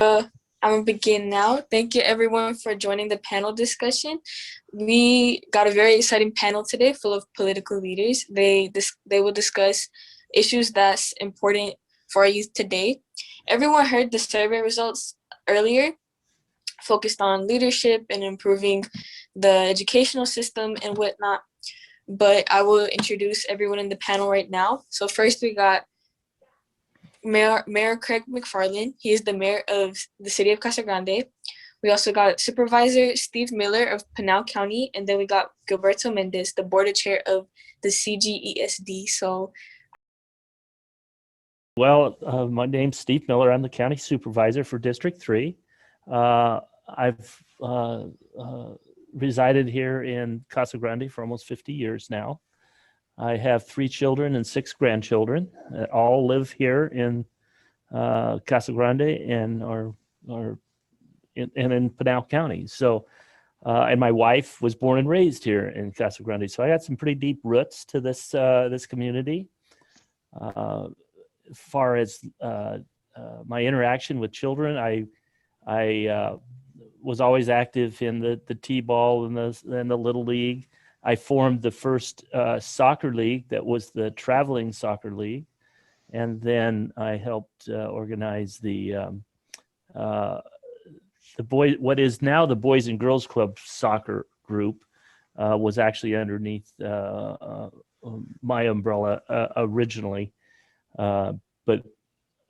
I'm gonna begin now. Thank you everyone for joining the panel discussion. We got a very exciting panel today full of political leaders. They will discuss issues that's important for our youth today. Everyone heard the survey results earlier, focused on leadership and improving the educational system and whatnot. But I will introduce everyone in the panel right now. So first we got Mayor Craig McFarland. He is the mayor of the city of Casa Grande. We also got Supervisor Steve Miller of Pinal County, and then we got Gilberto Mendez, the board chair of the CGESD. So, well, my name's Steve Miller. I'm the county supervisor for District 3. I've resided here in Casa Grande for almost 50 years now. I have 3 children and 6 grandchildren that all live here in Casa Grande and in Pinal County. So, and my wife was born and raised here in Casa Grande. So I got some pretty deep roots to this community. As far as my interaction with children, I was always active in the T-ball and the Little League. I formed the first soccer league that was the Traveling Soccer League. And then I helped organize what is now the Boys and Girls Club soccer group, was actually underneath my umbrella originally. But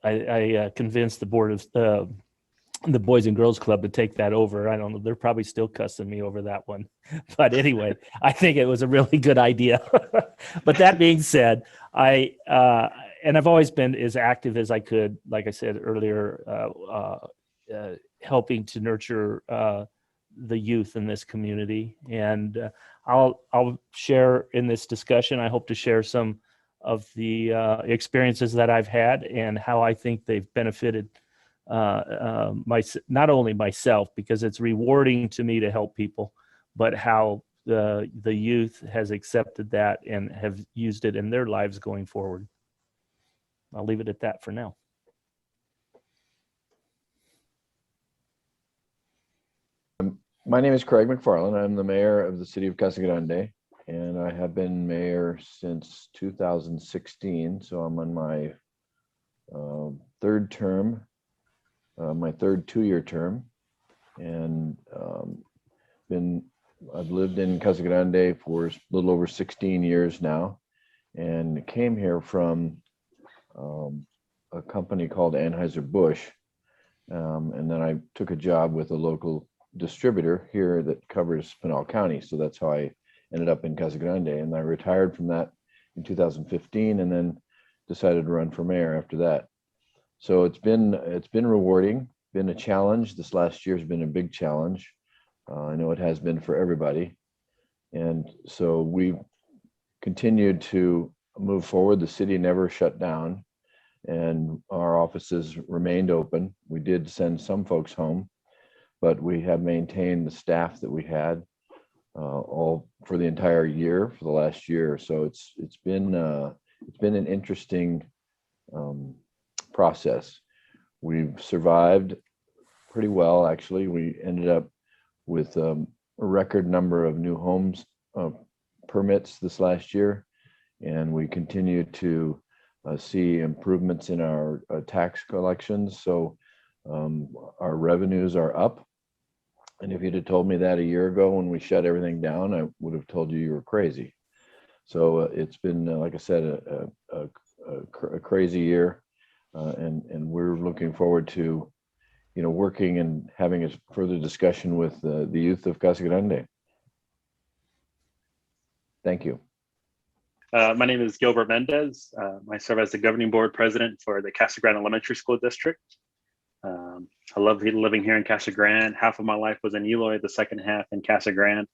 I convinced the board of the Boys and Girls Club to take that over. I don't know. They're probably still cussing me over that one. But anyway, I think it was a really good idea. But that being said, I've always been as active as I could, like I said earlier, helping to nurture the youth in this community. And I'll share in this discussion, I hope to share some of the experiences that I've had and how I think they've benefited not only myself, because it's rewarding to me to help people, but how the youth has accepted that and have used it in their lives going forward. I'll leave it at that for now. My name is Craig McFarland. I'm the mayor of the city of Casa Grande, and I have been mayor since 2016. So I'm on my third term, my third 2-year term, and I've lived in Casa Grande for a little over 16 years now, and came here from a company called Anheuser-Busch, and then I took a job with a local distributor here that covers Pinal County. So that's how I ended up in Casa Grande, and I retired from that in 2015, and then decided to run for mayor after that. So it's been rewarding, been a challenge. This last year has been a big challenge. I know it has been for everybody, and so we've continued to move forward. The city never shut down, and our offices remained open. We did send some folks home, but we have maintained the staff that we had all for the entire year, for the last year. So it's been an interesting process. We've survived pretty well, actually. We ended up with a record number of new homes permits this last year, and we continue to see improvements in our tax collections. So our revenues are up. And if you'd have told me that a year ago when we shut everything down, I would have told you were crazy. So it's been, like I said, a crazy year, and we're looking forward to, working and having a further discussion with the youth of Casa Grande. Thank you. My name is Gilbert Mendez. I serve as the governing board president for the Casa Grande Elementary School District. I love living here in Casa Grande. Half of my life was in Eloy, the second half in Casa Grande.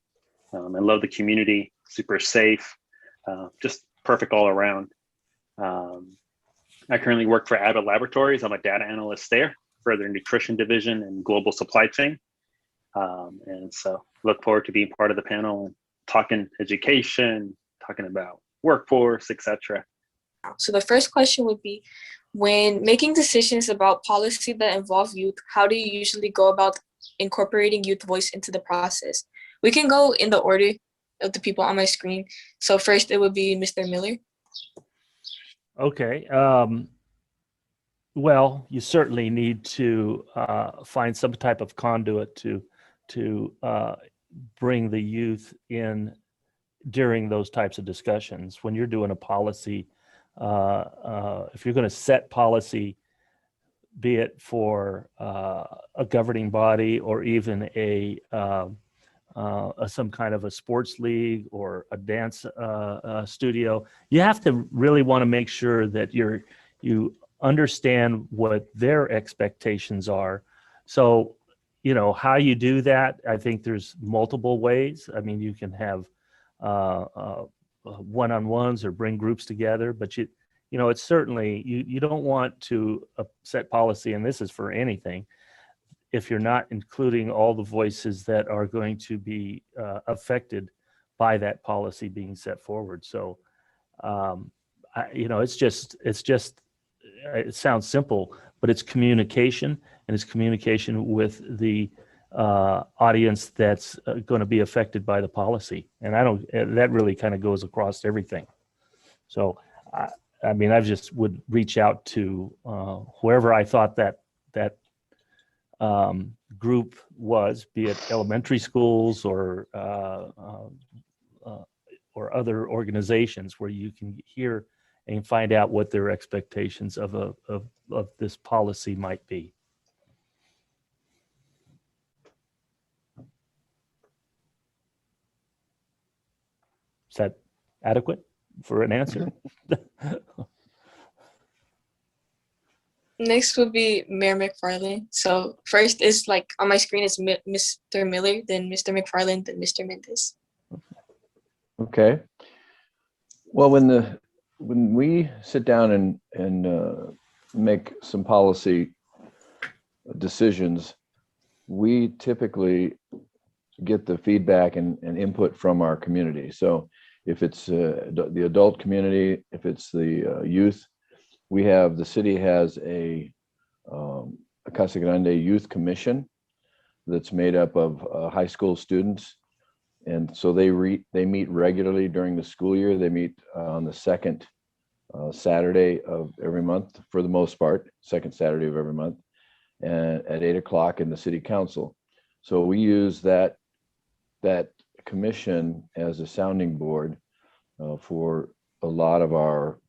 I love the community, super safe, just perfect all around. I currently work for Abbott Laboratories. I'm a data analyst there for their nutrition division and global supply chain. And so look forward to being part of the panel and talking education, talking about workforce, etc. So the first question would be, when making decisions about policy that involve youth, how do you usually go about incorporating youth voice into the process? We can go in the order of the people on my screen. So first it would be Mr. Miller. Okay. Well, you certainly need to find some type of conduit to bring the youth in during those types of discussions. When you're doing a policy, if you're going to set policy, be it for a governing body or even some kind of a sports league or a dance studio, you have to really want to make sure that you understand what their expectations are. So, how you do that, I think there's multiple ways. I mean, you can have one-on-ones or bring groups together, but it's certainly, you don't want to set policy, and this is for anything, if you're not including all the voices that are going to be affected by that policy being set forward. So, it sounds simple, but it's communication, and it's communication with the audience that's going to be affected by the policy. And that really kind of goes across everything. So, I mean, I just would reach out to whoever I thought that group was, be it elementary schools or other organizations, where you can hear and find out what their expectations of this policy might be. Is that adequate for an answer? Next would be Mayor McFarland. So first is like on my screen is Mr. Miller, then Mr. McFarland, then Mr. Mendez. Okay. Well, when we sit down and make some policy decisions, we typically get the feedback and input from our community. So if it's the adult community, if it's the youth, the city has a Casa Grande Youth Commission that's made up of high school students. And so they meet regularly during the school year. They meet on the second Saturday of every month, for the most part, second Saturday of every month, and at 8 o'clock in the city council. So we use that commission as a sounding board for a lot of our,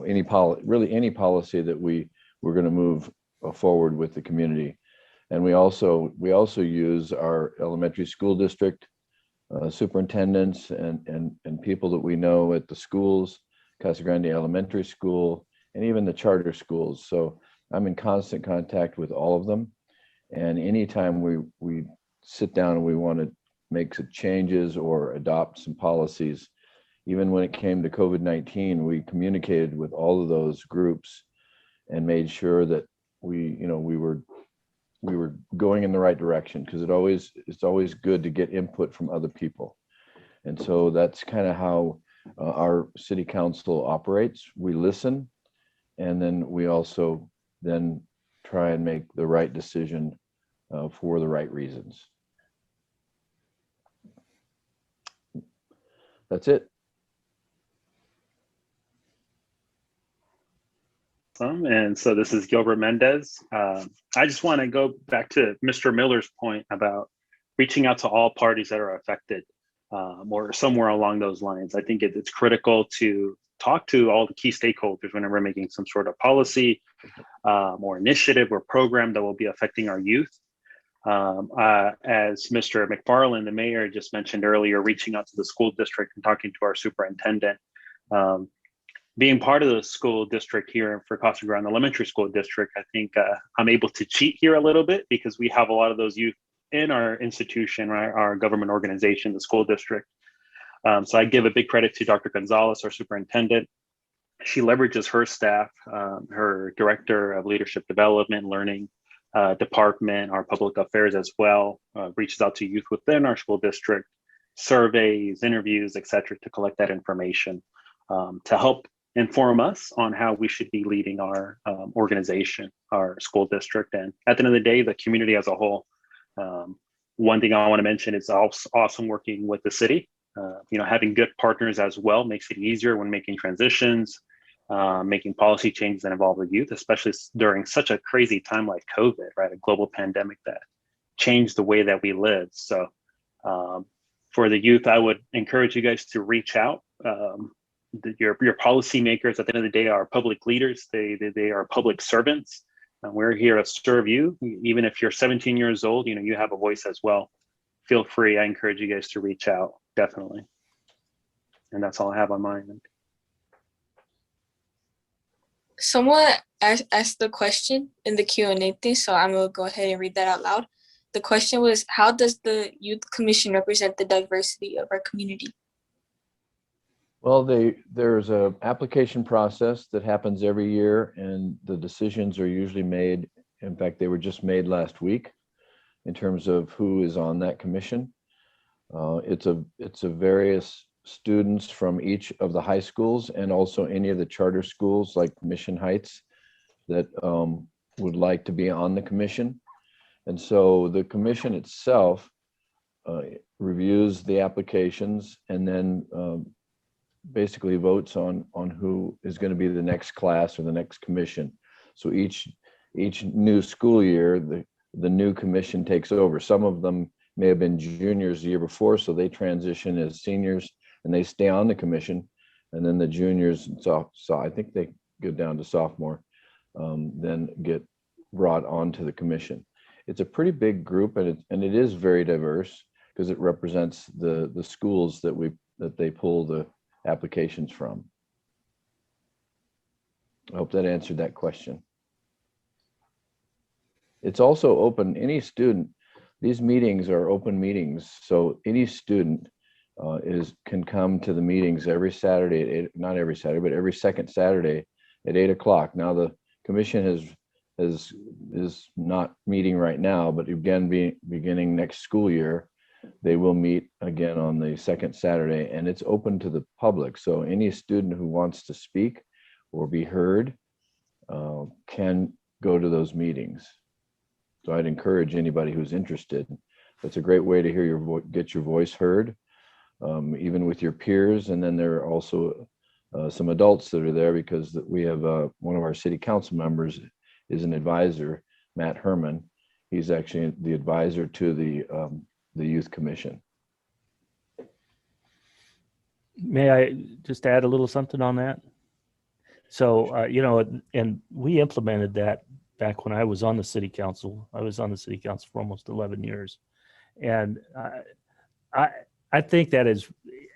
any policy that we're going to move forward with the community. And we also use our elementary school district superintendents and people that we know at the schools, Casa Grande Elementary School, and even the charter schools. So I'm in constant contact with all of them. And anytime we sit down and we want to make some changes or adopt some policies, even when it came to COVID-19, we communicated with all of those groups and made sure that we were going in the right direction, because it's always good to get input from other people. And so that's kind of how our city council operates. We listen, and then we also then try and make the right decision for the right reasons. That's it. And so this is Gilbert Mendez. I just want to go back to Mr. Miller's point about reaching out to all parties that are affected, or somewhere along those lines. I think it's critical to talk to all the key stakeholders whenever we're making some sort of policy or initiative or program that will be affecting our youth. As Mr. McFarland, the mayor, just mentioned earlier, reaching out to the school district and talking to our superintendent. Being part of the school district here for Casa Grande Elementary School District, I think I'm able to cheat here a little bit, because we have a lot of those youth in our institution, right, our government organization, the school district. So I give a big credit to Dr. Gonzalez, our superintendent. She leverages her staff, her director of leadership development, learning department, our public affairs as well, reaches out to youth within our school district, surveys, interviews, et cetera, to collect that information to help inform us on how we should be leading our organization, our school district, and at the end of the day, the community as a whole. One thing I want to mention is also awesome working with the city. Having good partners as well makes it easier when making transitions, making policy changes that involve the youth, especially during such a crazy time like COVID, right? A global pandemic that changed the way that we live. So for the youth, I would encourage you guys to reach out. Your policymakers at the end of the day are public leaders. They are public servants. And we're here to serve you. Even if you're 17 years old, you have a voice as well. Feel free. I encourage you guys to reach out, definitely. And that's all I have on my end. Someone asked the question in the Q&A thing, so I'm going to go ahead and read that out loud. The question was, how does the Youth Commission represent the diversity of our community? Well, there's a application process that happens every year, and the decisions are usually made. In fact, they were just made last week in terms of who is on that commission. It's a various students from each of the high schools and also any of the charter schools like Mission Heights that would like to be on the commission. And so the commission itself reviews the applications and then basically votes on who is going to be the next class or the next commission. So each new school year, the new commission takes over. Some of them may have been juniors the year before, so they transition as seniors and they stay on the commission. And then the juniors, so I think they go down to sophomore, then get brought onto the commission. It's a pretty big group, and it is very diverse because it represents the schools that they pull the applications from. I hope that answered that question. It's also open, any student, these meetings are open meetings, so any student can come to the meetings every Saturday at 8, not every Saturday, but every second Saturday at 8 o'clock. Now the commission is not meeting right now, but again, beginning next school year, they will meet again on the second Saturday, and it's open to the public. So any student who wants to speak or be heard can go to those meetings. So I'd encourage anybody who's interested. It's a great way to hear get your voice heard, even with your peers. And then there are also some adults that are there because we have one of our city council members is an advisor, Matt Herman. He's actually the advisor to the Youth Commission. May I just add a little something on that? So, and we implemented that back when I was on the city council. I was on the city council for almost 11 years. And I think that is,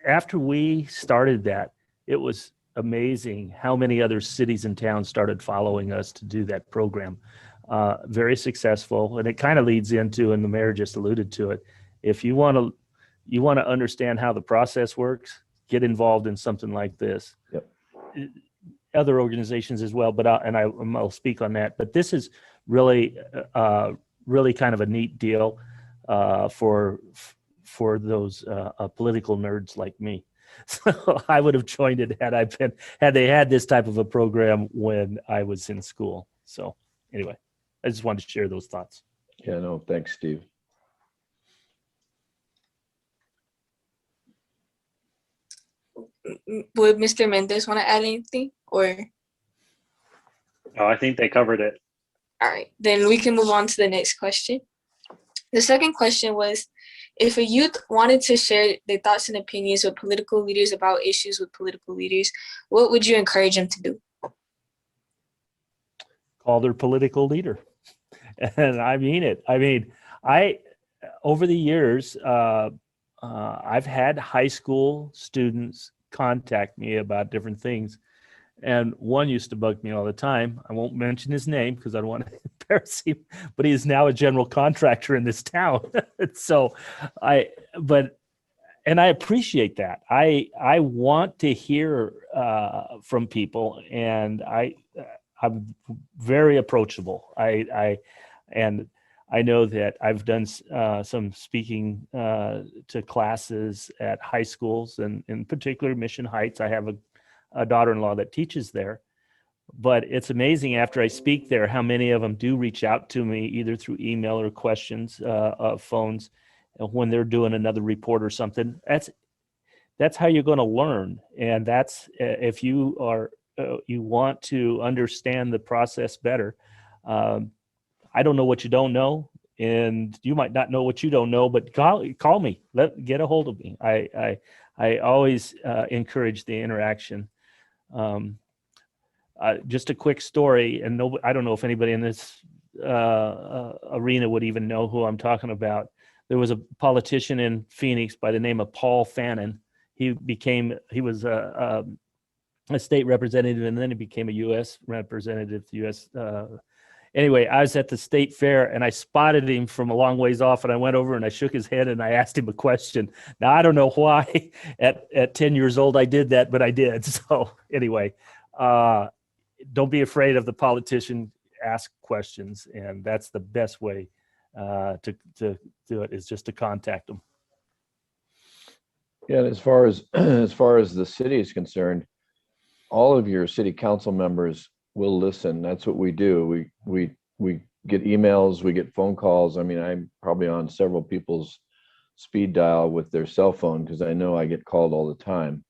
after we started that, it was amazing how many other cities and towns started following us to do that program. Very successful. And it kind of leads into, and the mayor just alluded to it, if you want to understand how the process works, get involved in something like this. Yep. Other organizations as well, but I'll speak on that. But this is really kind of a neat deal for those political nerds like me. So I would have joined it had they had this type of a program when I was in school. So anyway, I just wanted to share those thoughts. Yeah, no, thanks, Steve. Would Mr. Mendez want to add anything, or? Oh, I think they covered it. All right, then we can move on to the next question. The second question was, if a youth wanted to share their thoughts and opinions with political leaders about issues with political leaders, what would you encourage them to do? Call their political leader. And I mean it. I mean, over the years, I've had high school students contact me about different things. And one used to bug me all the time. I won't mention his name because I don't want to embarrass him, but he is now a general contractor in this town. So I appreciate that. I want to hear from people, and I'm very approachable. And I know that I've done some speaking to classes at high schools, and in particular Mission Heights. I have a daughter-in-law that teaches there. But it's amazing after I speak there how many of them do reach out to me either through email or questions, phones, when they're doing another report or something. That's how you're going to learn, and that's if you are you want to understand the process better. I don't know what you don't know, and you might not know what you don't know, but call me, get a hold of me. I always encourage the interaction. Just a quick story, and I don't know if anybody in this arena would even know who I'm talking about. There was a politician in Phoenix by the name of Paul Fannin. He was a state representative, and then he became a U.S. representative. Anyway, I was at the state fair, and I spotted him from a long ways off, and I went over and I shook his head and I asked him a question. Now, I don't know why at 10 years old I did that, but I did. So anyway, don't be afraid of the politician. Ask questions, and that's the best way to do it, is just to contact them. Yeah, and as far as as far as the city is concerned, all of your city council members will listen. That's what we do. We get emails, we get phone calls. I mean, I'm probably on several people's speed dial with their cell phone because I know I get called all the time.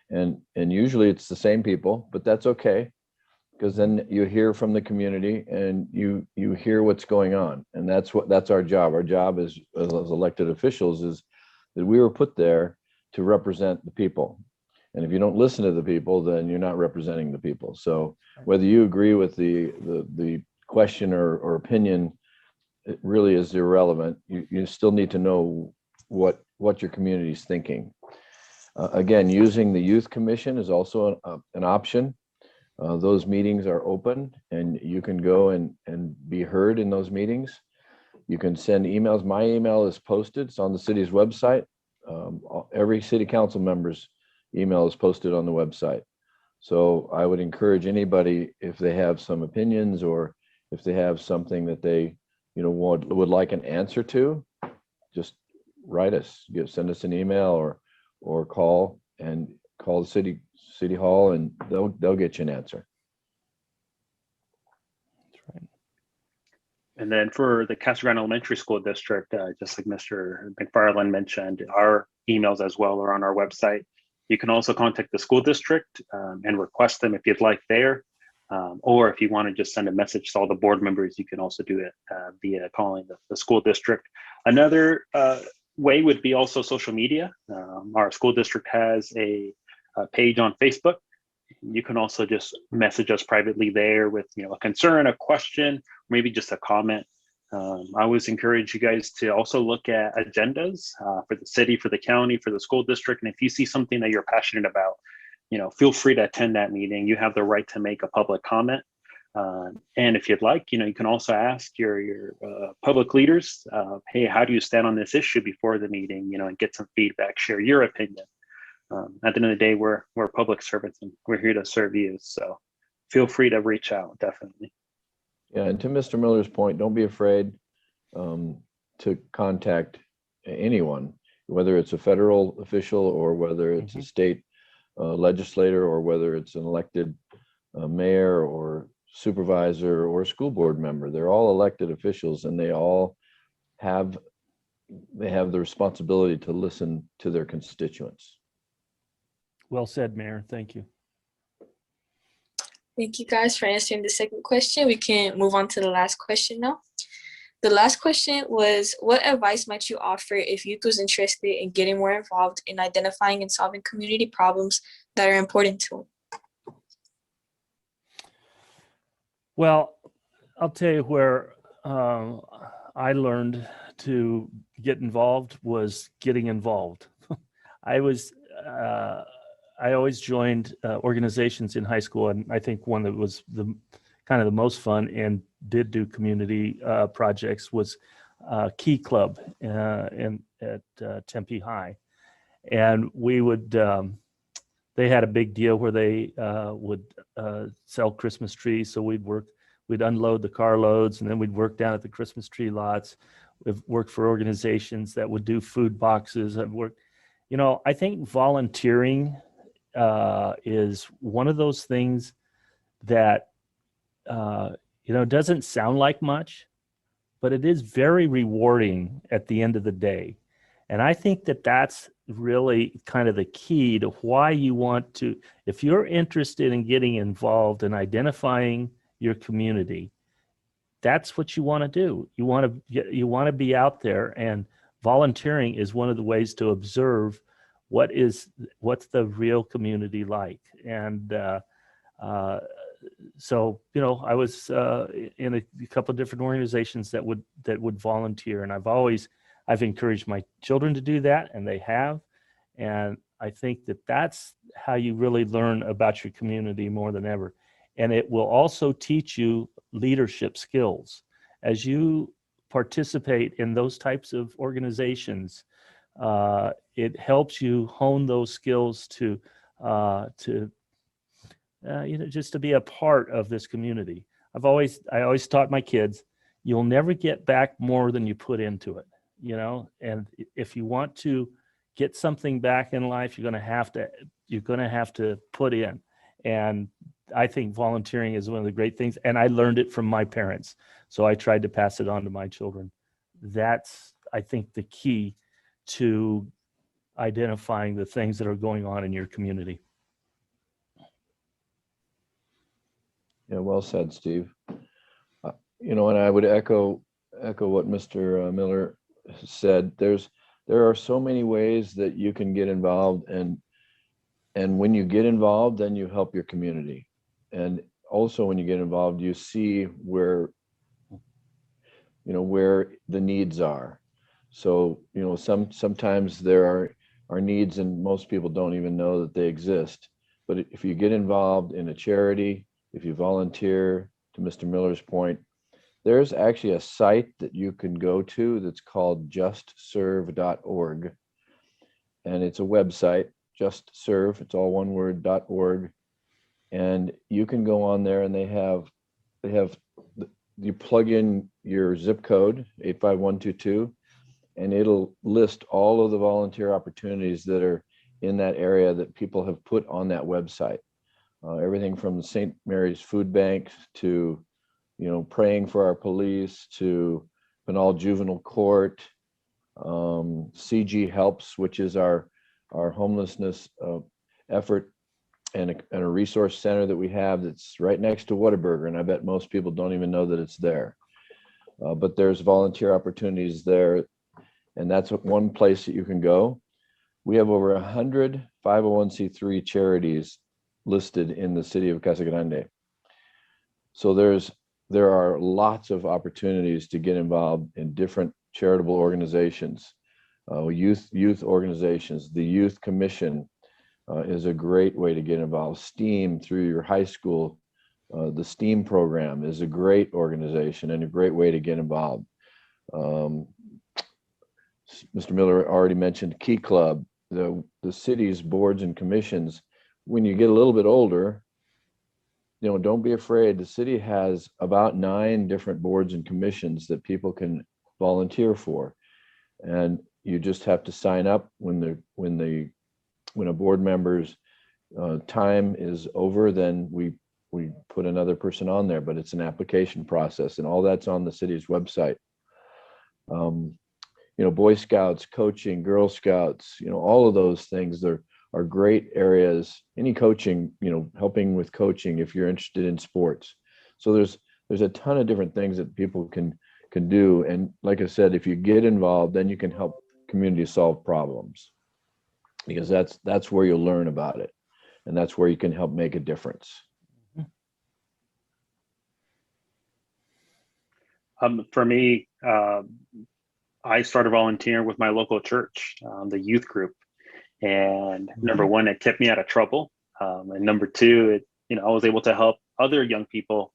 And usually it's the same people, but that's okay, because then you hear from the community and you hear what's going on. And that's our job. Our job as elected officials is that we were put there to represent the people. And if you don't listen to the people, then you're not representing the people. So whether you agree with the question or opinion, it really is irrelevant. You still need to know what your community is thinking. Again, using the youth commission is also an option. Those meetings are open, and you can go and be heard in those meetings. You can send emails. My email is posted. It's on the city's website. Every city council member's email is posted on the website. So I would encourage anybody, if they have some opinions or if they have something that they would like an answer to, just write us, send us an email or call the city hall, and they'll get you an answer. That's right. And then for the Casa Grande Elementary School District, just like Mr. McFarland mentioned, our emails as well are on our website. You can also contact the school district and request them if you'd like there. Or if you want to just send a message to all the board members, you can also do it via calling the school district. Another way would be also social media. Our school district has a page on Facebook. You can also just message us privately there with a concern, a question, maybe just a comment. I always encourage you guys to also look at agendas for the city, for the county, for the school district. And if you see something that you're passionate about, feel free to attend that meeting. You have the right to make a public comment. And if you'd like, you can also ask your public leaders, hey, how do you stand on this issue before the meeting, and get some feedback, share your opinion. At the end of the day, we're public servants and we're here to serve you. So feel free to reach out, definitely. Yeah, and to Mr. Miller's point, don't be afraid to contact anyone, whether it's a federal official or whether it's a state legislator or whether it's an elected mayor or supervisor or school board member. They're all elected officials, and they all have the responsibility to listen to their constituents. Well said, Mayor. Thank you. Thank you guys for answering the second question. We can move on to the last question now. The last question was, what advice might you offer if youth was interested in getting more involved in identifying and solving community problems that are important to them? Well, I'll tell you where I learned to get involved was getting involved. I always joined organizations in high school, and I think one that was the most fun and did do community projects was Key Club at Tempe High, and we would. They had a big deal where they would sell Christmas trees, so we'd unload the carloads, and then we'd work down at the Christmas tree lots. We've worked for organizations that would do food boxes. I've worked, I think volunteering is one of those things that doesn't sound like much, but it is very rewarding at the end of the day. And I think that that's really kind of the key to why you want to, if you're interested in getting involved in identifying your community, that's what you want to do. You want to be out there, and volunteering is one of the ways to observe what's the real community like. And so I was in a couple of different organizations that would volunteer, and I've encouraged my children to do that, and they have. And I think that that's how you really learn about your community more than ever. And it will also teach you leadership skills as you participate in those types of organizations. It helps you hone those skills to just to be a part of this community. I always taught my kids, you'll never get back more than you put into it, and if you want to get something back in life, you're going to have to put in. And I think volunteering is one of the great things. And I learned it from my parents. So I tried to pass it on to my children. That's, I think, the key to identifying the things that are going on in your community. Yeah, well said, Steve. And I would echo what Mr. Miller said. There are so many ways that you can get involved, and when you get involved, then you help your community. And also when you get involved, you see where the needs are. So, sometimes there are needs, and most people don't even know that they exist. But if you get involved in a charity, if you volunteer, to Mr. Miller's point, there's actually a site that you can go to that's called justserve.org. And it's a website, justserve, it's all one word, .org. And you can go on there, and they have you plug in your zip code 85122, and it'll list all of the volunteer opportunities that are in that area that people have put on that website. Everything from the St. Mary's Food Bank to praying for our police, to Pinal Juvenile Court, CG Helps, which is our homelessness effort, and a resource center that we have that's right next to Whataburger, and I bet most people don't even know that it's there. But there's volunteer opportunities there, and that's one place that you can go. We have over 100 501c3 charities listed in the city of Casa Grande. So there are lots of opportunities to get involved in different charitable organizations, youth organizations. The Youth Commission is a great way to get involved. STEAM through your high school, the STEAM program is a great organization and a great way to get involved. Mr. Miller already mentioned Key Club, the city's boards and commissions. When you get a little bit older, don't be afraid. The city has about 9 different boards and commissions that people can volunteer for, and you just have to sign up when a board member's time is over. Then we put another person on there, but it's an application process, and all that's on the city's website. Boy Scouts, coaching, Girl Scouts, all of those things are great areas. Any coaching, helping with coaching if you're interested in sports. So there's a ton of different things that people can do. And like I said, if you get involved, then you can help community solve problems, because that's where you'll learn about it, and that's where you can help make a difference. For me, I started volunteering with my local church, the youth group. And number one, it kept me out of trouble. And number two, I was able to help other young people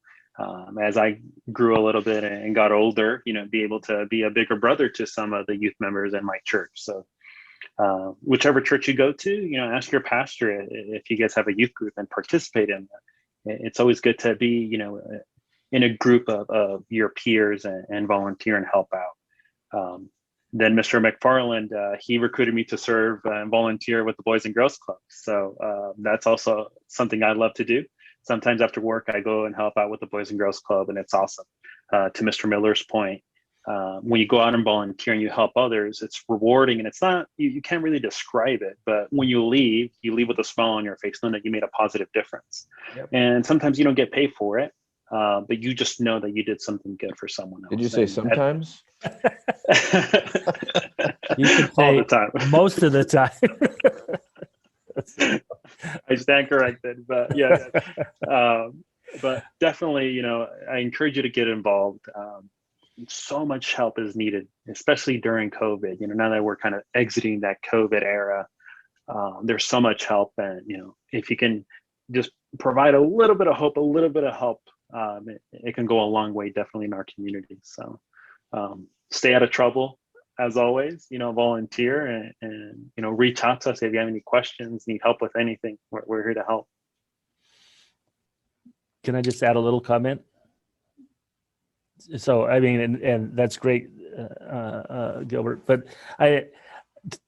as I grew a little bit and got older, be able to be a bigger brother to some of the youth members in my church. So whichever church you go to, ask your pastor if you guys have a youth group and participate in that. It's always good to be, in a group of your peers and volunteer and help out. Then Mr. McFarland, he recruited me to serve and volunteer with the Boys and Girls Club. So that's also something I love to do. Sometimes after work, I go and help out with the Boys and Girls Club, and it's awesome. To Mr. Miller's point, when you go out and volunteer and you help others, it's rewarding, and it's not, you can't really describe it, but when you leave with a smile on your face, knowing that you made a positive difference. Yep. And sometimes you don't get paid for it, but you just know that you did something good for someone else. Did you say sometimes? You could All say the time. most of the time. I stand corrected, but yeah. But definitely, you know, I encourage you to get involved. So much help is needed, especially during COVID. You know, now that we're kind of exiting that COVID era, there's so much help, and you know, if you can just provide a little bit of hope, it can go a long way, definitely in our community. So stay out of trouble, as always. You know, volunteer and you know, reach out to us if you have any questions, need help with anything. We're here to help. Can I just add a little comment? So, I mean, and that's great, Gilbert, but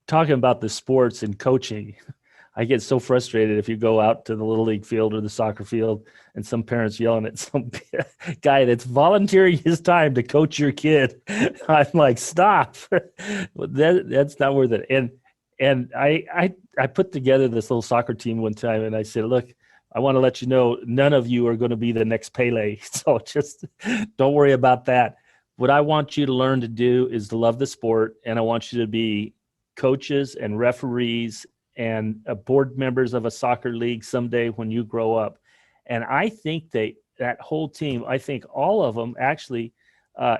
talking about the sports and coaching, I get so frustrated if you go out to the Little League field or the soccer field and some parents yelling at some guy that's volunteering his time to coach your kid. I'm like, stop. That's not worth it. And I put together this little soccer team one time, and I said, look, I want to let you know, none of you are going to be the next Pele. So just don't worry about that. What I want you to learn to do is to love the sport. And I want you to be coaches and referees and board members of a soccer league someday when you grow up. And I think that whole team, I think all of them actually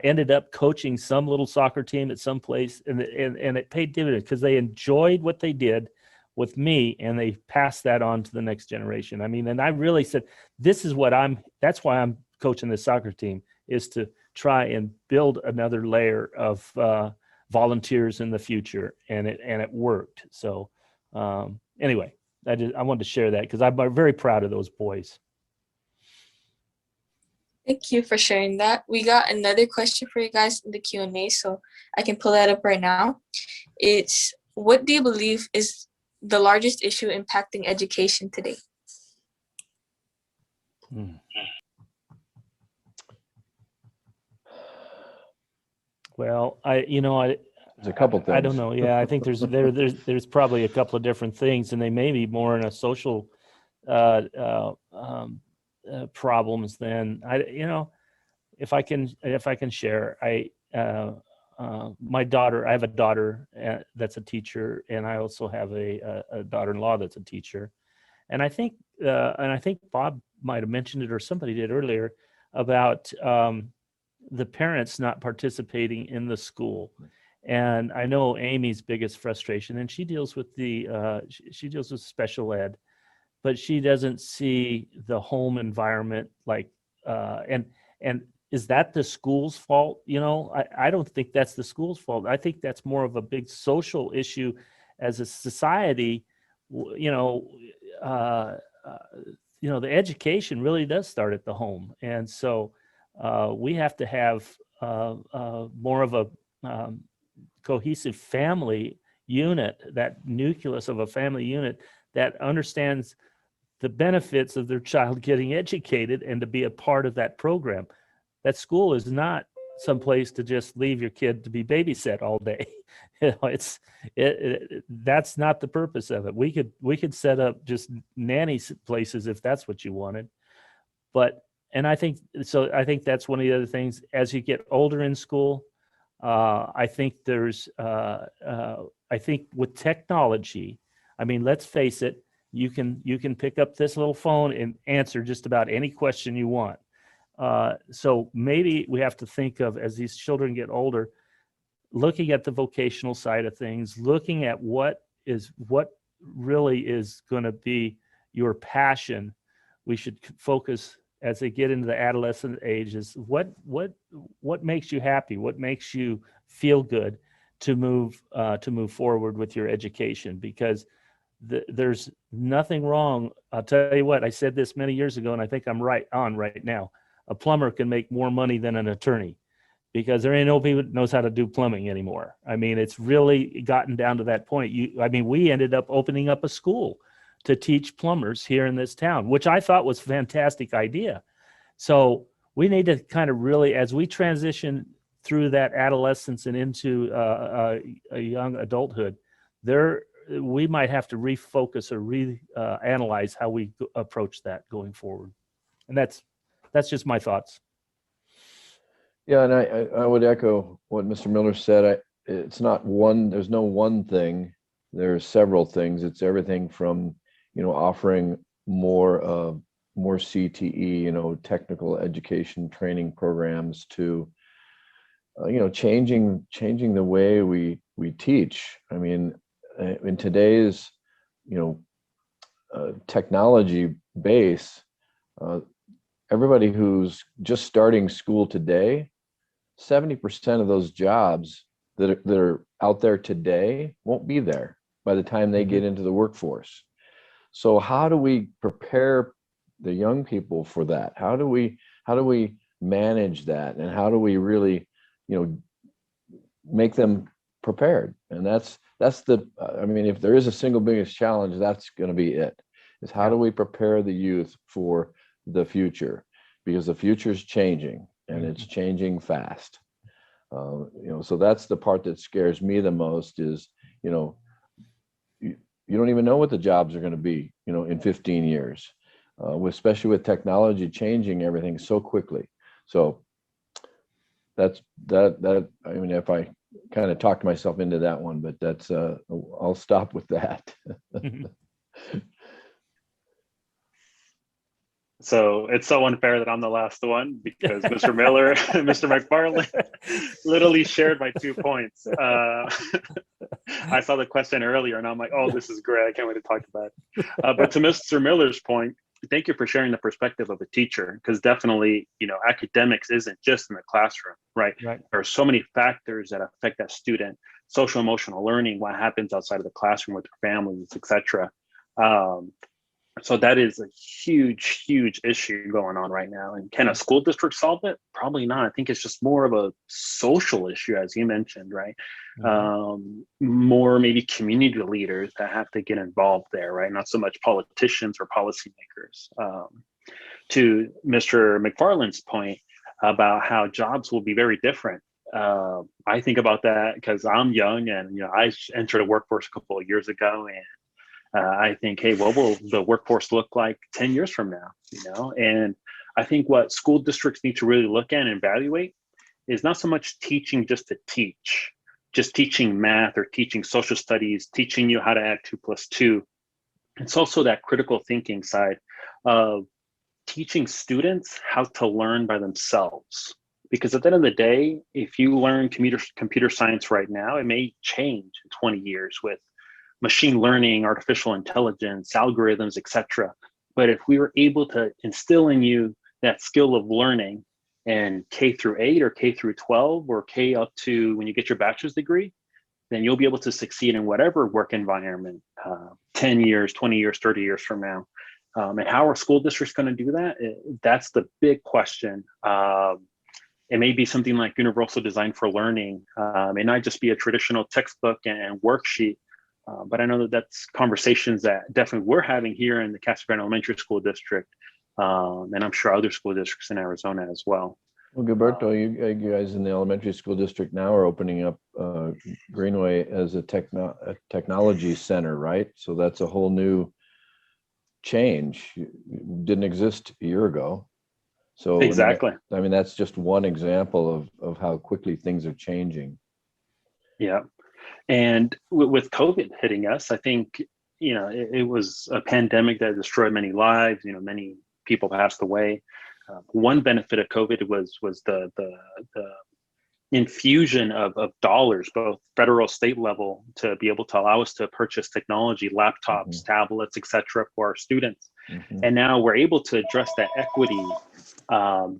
ended up coaching some little soccer team at some place. And it paid dividends because they enjoyed what they did with me, and they passed that on to the next generation. I mean, and I really said, that's why I'm coaching the soccer team, is to try and build another layer of volunteers in the future. And it worked. So anyway, I wanted to share that because I'm very proud of those boys. Thank you for sharing that. We got another question for you guys in the Q&A, so I can pull that up right now. It's, what do you believe is the largest issue impacting education today? Well, there's a couple things. I don't know. Yeah, I think there's probably a couple of different things, and they may be more in a social problems than if I can share. My daughter, I have a daughter that's a teacher, and I also have a daughter-in-law that's a teacher. And I think Bob might have mentioned it, or somebody did earlier, about the parents not participating in the school. And I know Amy's biggest frustration, and she deals with she deals with special ed, but she doesn't see the home environment and is that the school's fault? You know, I don't think that's the school's fault. I think that's more of a big social issue as a society. The education really does start at the home. And so we have to have more of a cohesive family unit, that nucleus of a family unit that understands the benefits of their child getting educated and to be a part of that program. That school is not some place to just leave your kid to be babysat all day. That's not the purpose of it. We could set up just nanny places if that's what you wanted. I think that's one of the other things. As you get older in school, I think with technology, I mean, let's face it, you can pick up this little phone and answer just about any question you want. So maybe we have to think of, as these children get older, looking at the vocational side of things, looking at what really is going to be your passion. We should focus as they get into the adolescent age is what makes you happy, what makes you feel good to move forward with your education, because there's nothing wrong. I'll tell you what, I said this many years ago, and I think I'm right now. A plumber can make more money than an attorney, because there ain't nobody that knows how to do plumbing anymore. I mean, it's really gotten down to that point. We ended up opening up a school to teach plumbers here in this town, which I thought was a fantastic idea. So we need to kind of really, as we transition through that adolescence and into a young adulthood, we might have to refocus or analyze how we approach that going forward. And that's just my thoughts. Yeah, and I would echo what Mr. Miller said. It's not one, there's no one thing. There's several things. It's everything from, offering more CTE, technical education training programs, to, changing the way we teach. I mean, in today's, technology base, everybody who's just starting school today, 70% of those jobs that are out there today won't be there by the time they get into the workforce. So how do we prepare the young people for that? How do we manage that? And how do we really, make them prepared? And that's if there is a single biggest challenge, that's going to be it, is how do we prepare the youth for the future? Because the future is changing, and it's changing fast. So that's the part that scares me the most is, you don't even know what the jobs are going to be, in 15 years, especially with technology changing everything so quickly. So that's that. I mean, if I kind of talked myself into that one, but that's I'll stop with that. So it's so unfair that I'm the last one, because Mr. Miller and Mr. McFarland literally shared my 2 points. I saw the question earlier and I'm like, oh, this is great. I can't wait to talk about it. But to Mr. Miller's point, thank you for sharing the perspective of a teacher, because definitely, academics isn't just in the classroom, right? There are so many factors that affect that student: social emotional learning, what happens outside of the classroom with their families, etc. So that is a huge, huge issue going on right now. And can a school district solve it? Probably not. I think it's just more of a social issue, as you mentioned, right? More maybe community leaders that have to get involved there, right? Not so much politicians or policymakers. To Mr. McFarland's point about how jobs will be very different. I think about that because I'm young, and I entered a workforce a couple of years ago, and I think, hey, what will the workforce look like 10 years from now? And I think what school districts need to really look at and evaluate is not so much teaching just to teach, just teaching math or teaching social studies, teaching you how to add 2 + 2. It's also that critical thinking side of teaching students how to learn by themselves. Because at the end of the day, if you learn computer science right now, it may change in 20 years with machine learning, artificial intelligence, algorithms, etc. But if we were able to instill in you that skill of learning in K-8 or K-12 or K up to when you get your bachelor's degree, then you'll be able to succeed in whatever work environment 10 years, 20 years, 30 years from now. And how are school districts going to do that? That's the big question. It may be something like universal design for learning. It may not just be a traditional textbook and worksheet. But I know that that's conversations that definitely we're having here in the Casa Grande Elementary School District, and I'm sure other school districts in Arizona as well. Well, Gilberto, you guys in the elementary school district now are opening up Greenway as a technology center, right? So that's a whole new change. It didn't exist a year ago. So exactly. I mean, that's just one example of how quickly things are changing. Yeah. And with COVID hitting us, I think, it was a pandemic that destroyed many lives. Many people passed away. One benefit of COVID was the infusion of dollars, both federal, state level, to be able to allow us to purchase technology, laptops, tablets, etc., for our students. And now we're able to address that equity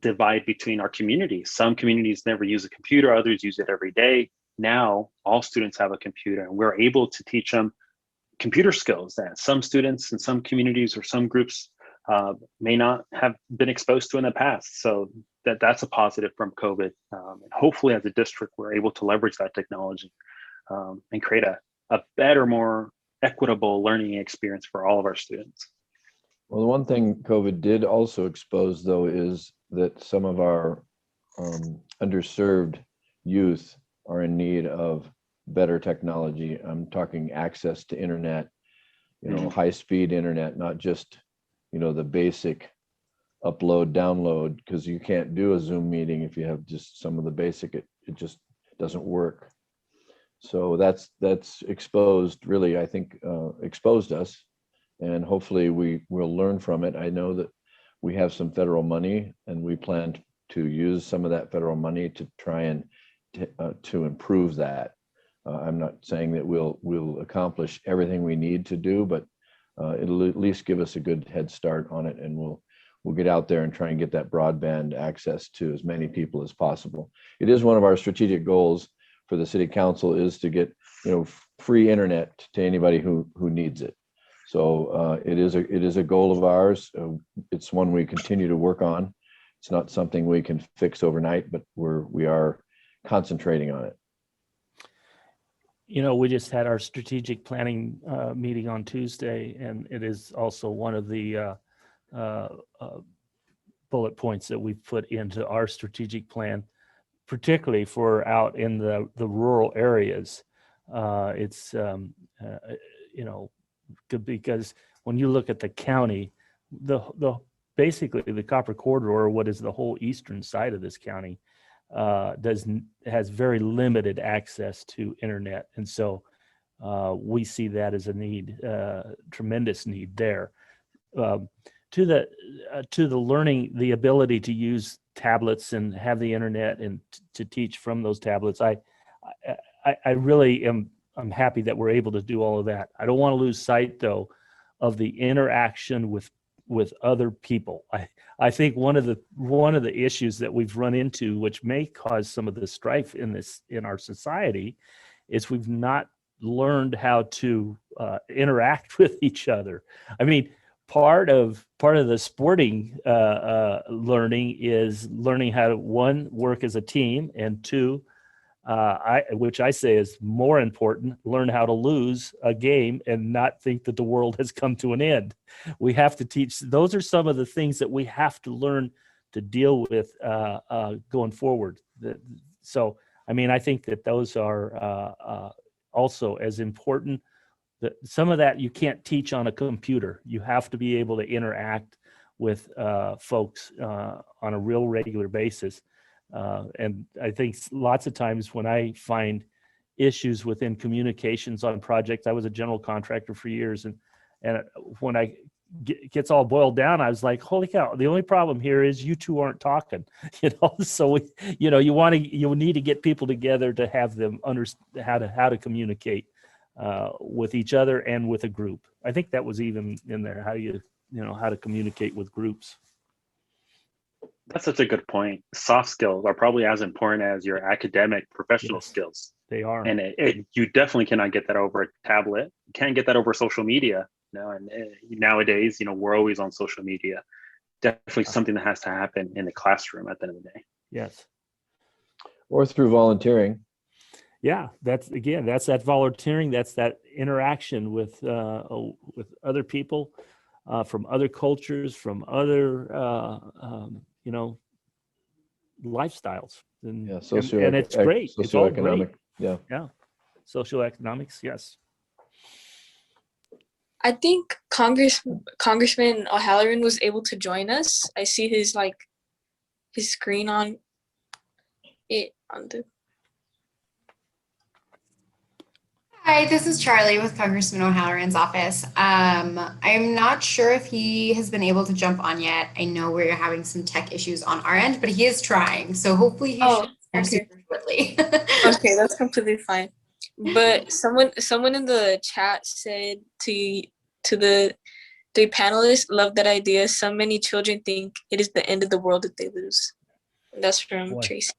divide between our communities. Some communities never use a computer, others use it every day. Now all students have a computer, and we're able to teach them computer skills that some students in some communities or some groups may not have been exposed to in the past. So that's a positive from COVID. And hopefully as a district, we're able to leverage that technology and create a better, more equitable learning experience for all of our students. Well, the one thing COVID did also expose, though, is that some of our underserved youth are in need of better technology. I'm talking access to internet, high-speed internet, not just, the basic upload, download, because you can't do a Zoom meeting if you have just some of the basic, it just doesn't work. So that's exposed, really, I think, exposed us, and hopefully we will learn from it. I know that we have some federal money, and we plan to use some of that federal money to try and to improve that. I'm not saying that we'll accomplish everything we need to do, but it'll at least give us a good head start on it, and we'll get out there and try and get that broadband access to as many people as possible. It is one of our strategic goals for the city council, is to get free internet to anybody who needs it. So it is a goal of ours. It's one we continue to work on. It's not something we can fix overnight, but we are concentrating on it. We just had our strategic planning meeting on Tuesday, and it is also one of the bullet points that we put into our strategic plan, particularly for out in the rural areas. It's because when you look at the county, basically the Copper Corridor, or what is the whole eastern side of this county, has very limited access to internet, and so we see that as a need, tremendous need there. To the learning, the ability to use tablets and have the internet and to teach from those tablets, I really I'm happy that we're able to do all of that. I don't want to lose sight, though, of the interaction with other people. I think one of the issues that we've run into, which may cause some of the strife in our society, is we've not learned how to interact with each other. I mean, part of the sporting learning is learning how to, one, work as a team, and two, which I say is more important, learn how to lose a game and not think that the world has come to an end. We have to teach. Those are some of the things that we have to learn to deal with going forward. So, I mean, I think that those are also as important. Some of that you can't teach on a computer. You have to be able to interact with folks on a real regular basis. And I think lots of times when I find issues within communications on projects, I was a general contractor for years, and when I gets all boiled down, I was like, holy cow, the only problem here is you two aren't talking, so you need to get people together to have them understand how to communicate with each other and with a group. I think that was even in there, how to communicate with groups. That's such a good point. Soft skills are probably as important as your academic professional skills. They are. And you definitely cannot get that over a tablet. You can't get that over social media. And nowadays, we're always on social media. Definitely something that has to happen in the classroom at the end of the day. Yes. Or through volunteering. Yeah, that's that volunteering. That's that interaction with other people from other cultures, from other lifestyles, and it's great. It's all great. Yeah. Socioeconomics, yes. I think Congressman O'Halloran was able to join us. I see his screen on the. Hi, this is Charlie with Congressman O'Halloran's office. I'm not sure if he has been able to jump on yet. I know we're having some tech issues on our end, but he is trying. So hopefully he should start super shortly. Okay, that's completely fine. But someone in the chat said to the three panelists, love that idea. So many children think it is the end of the world if they lose. That's from Tracy.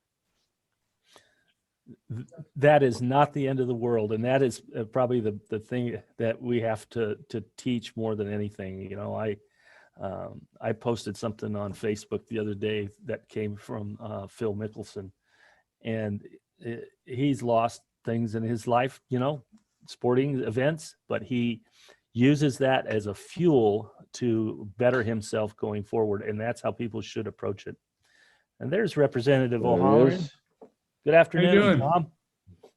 That is not the end of the world, and that is probably the thing that we have to teach more than anything. I posted something on Facebook the other day that came from Phil Mickelson, and he's lost things in his life, you know, sporting events, but he uses that as a fuel to better himself going forward, and that's how people should approach it. And there's Representative There he O'Halloran. is. Good afternoon, doing? Tom.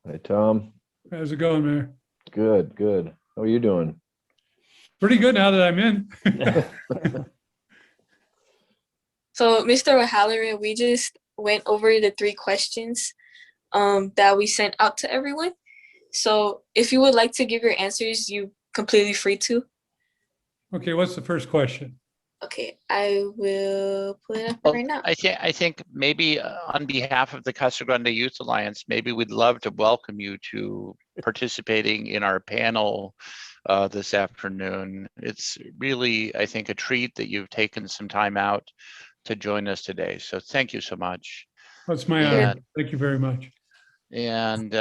Hi, Tom. How's it going, Mayor? Good, good. How are you doing? Pretty good now that I'm in. So, Mr. O'Halloran, we just went over the 3 questions that we sent out to everyone. So, if you would like to give your answers, you completely free to. Okay, what's the first question? Okay, I will pull it up Well, right now. I think maybe on behalf of the Casa Grande Youth Alliance, maybe we'd love to welcome you to participating in our panel this afternoon. It's really, I think, a treat that you've taken some time out to join us today. So thank you so much. That's my honor. Thank you very much. And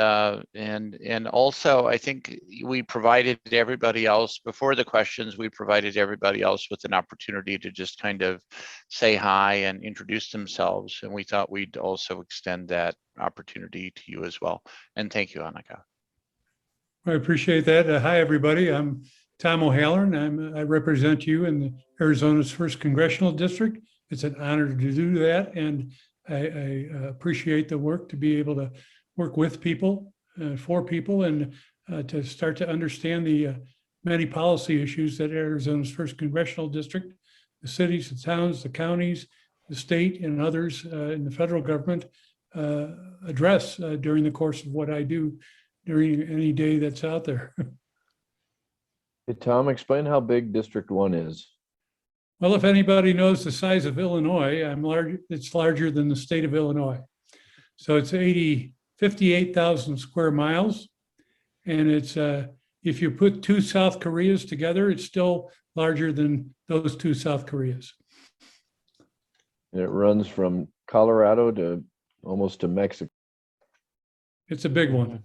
also, I think we provided everybody else before the questions. We provided everybody else with an opportunity to just kind of say hi and introduce themselves. And we thought we'd also extend that opportunity to you as well. And thank you, Annika. I appreciate that. Hi, everybody. I'm Tom O'Halloran. I represent you in the Arizona's 1st Congressional District. It's an honor to do that. And I appreciate the work to be able to work with people, for people, and to start to understand the many policy issues that Arizona's 1st Congressional District, the cities, the towns, the counties, the state, and others in the federal government address during the course of what I do during any day that's out there. Hey, Tom, explain how big District 1 is. Well, if anybody knows the size of Illinois, it's larger than the state of Illinois. So it's 58,000 square miles. And it's, if you put 2 South Koreas together, it's still larger than those 2 South Koreas. And it runs from Colorado to almost to Mexico. It's a big one.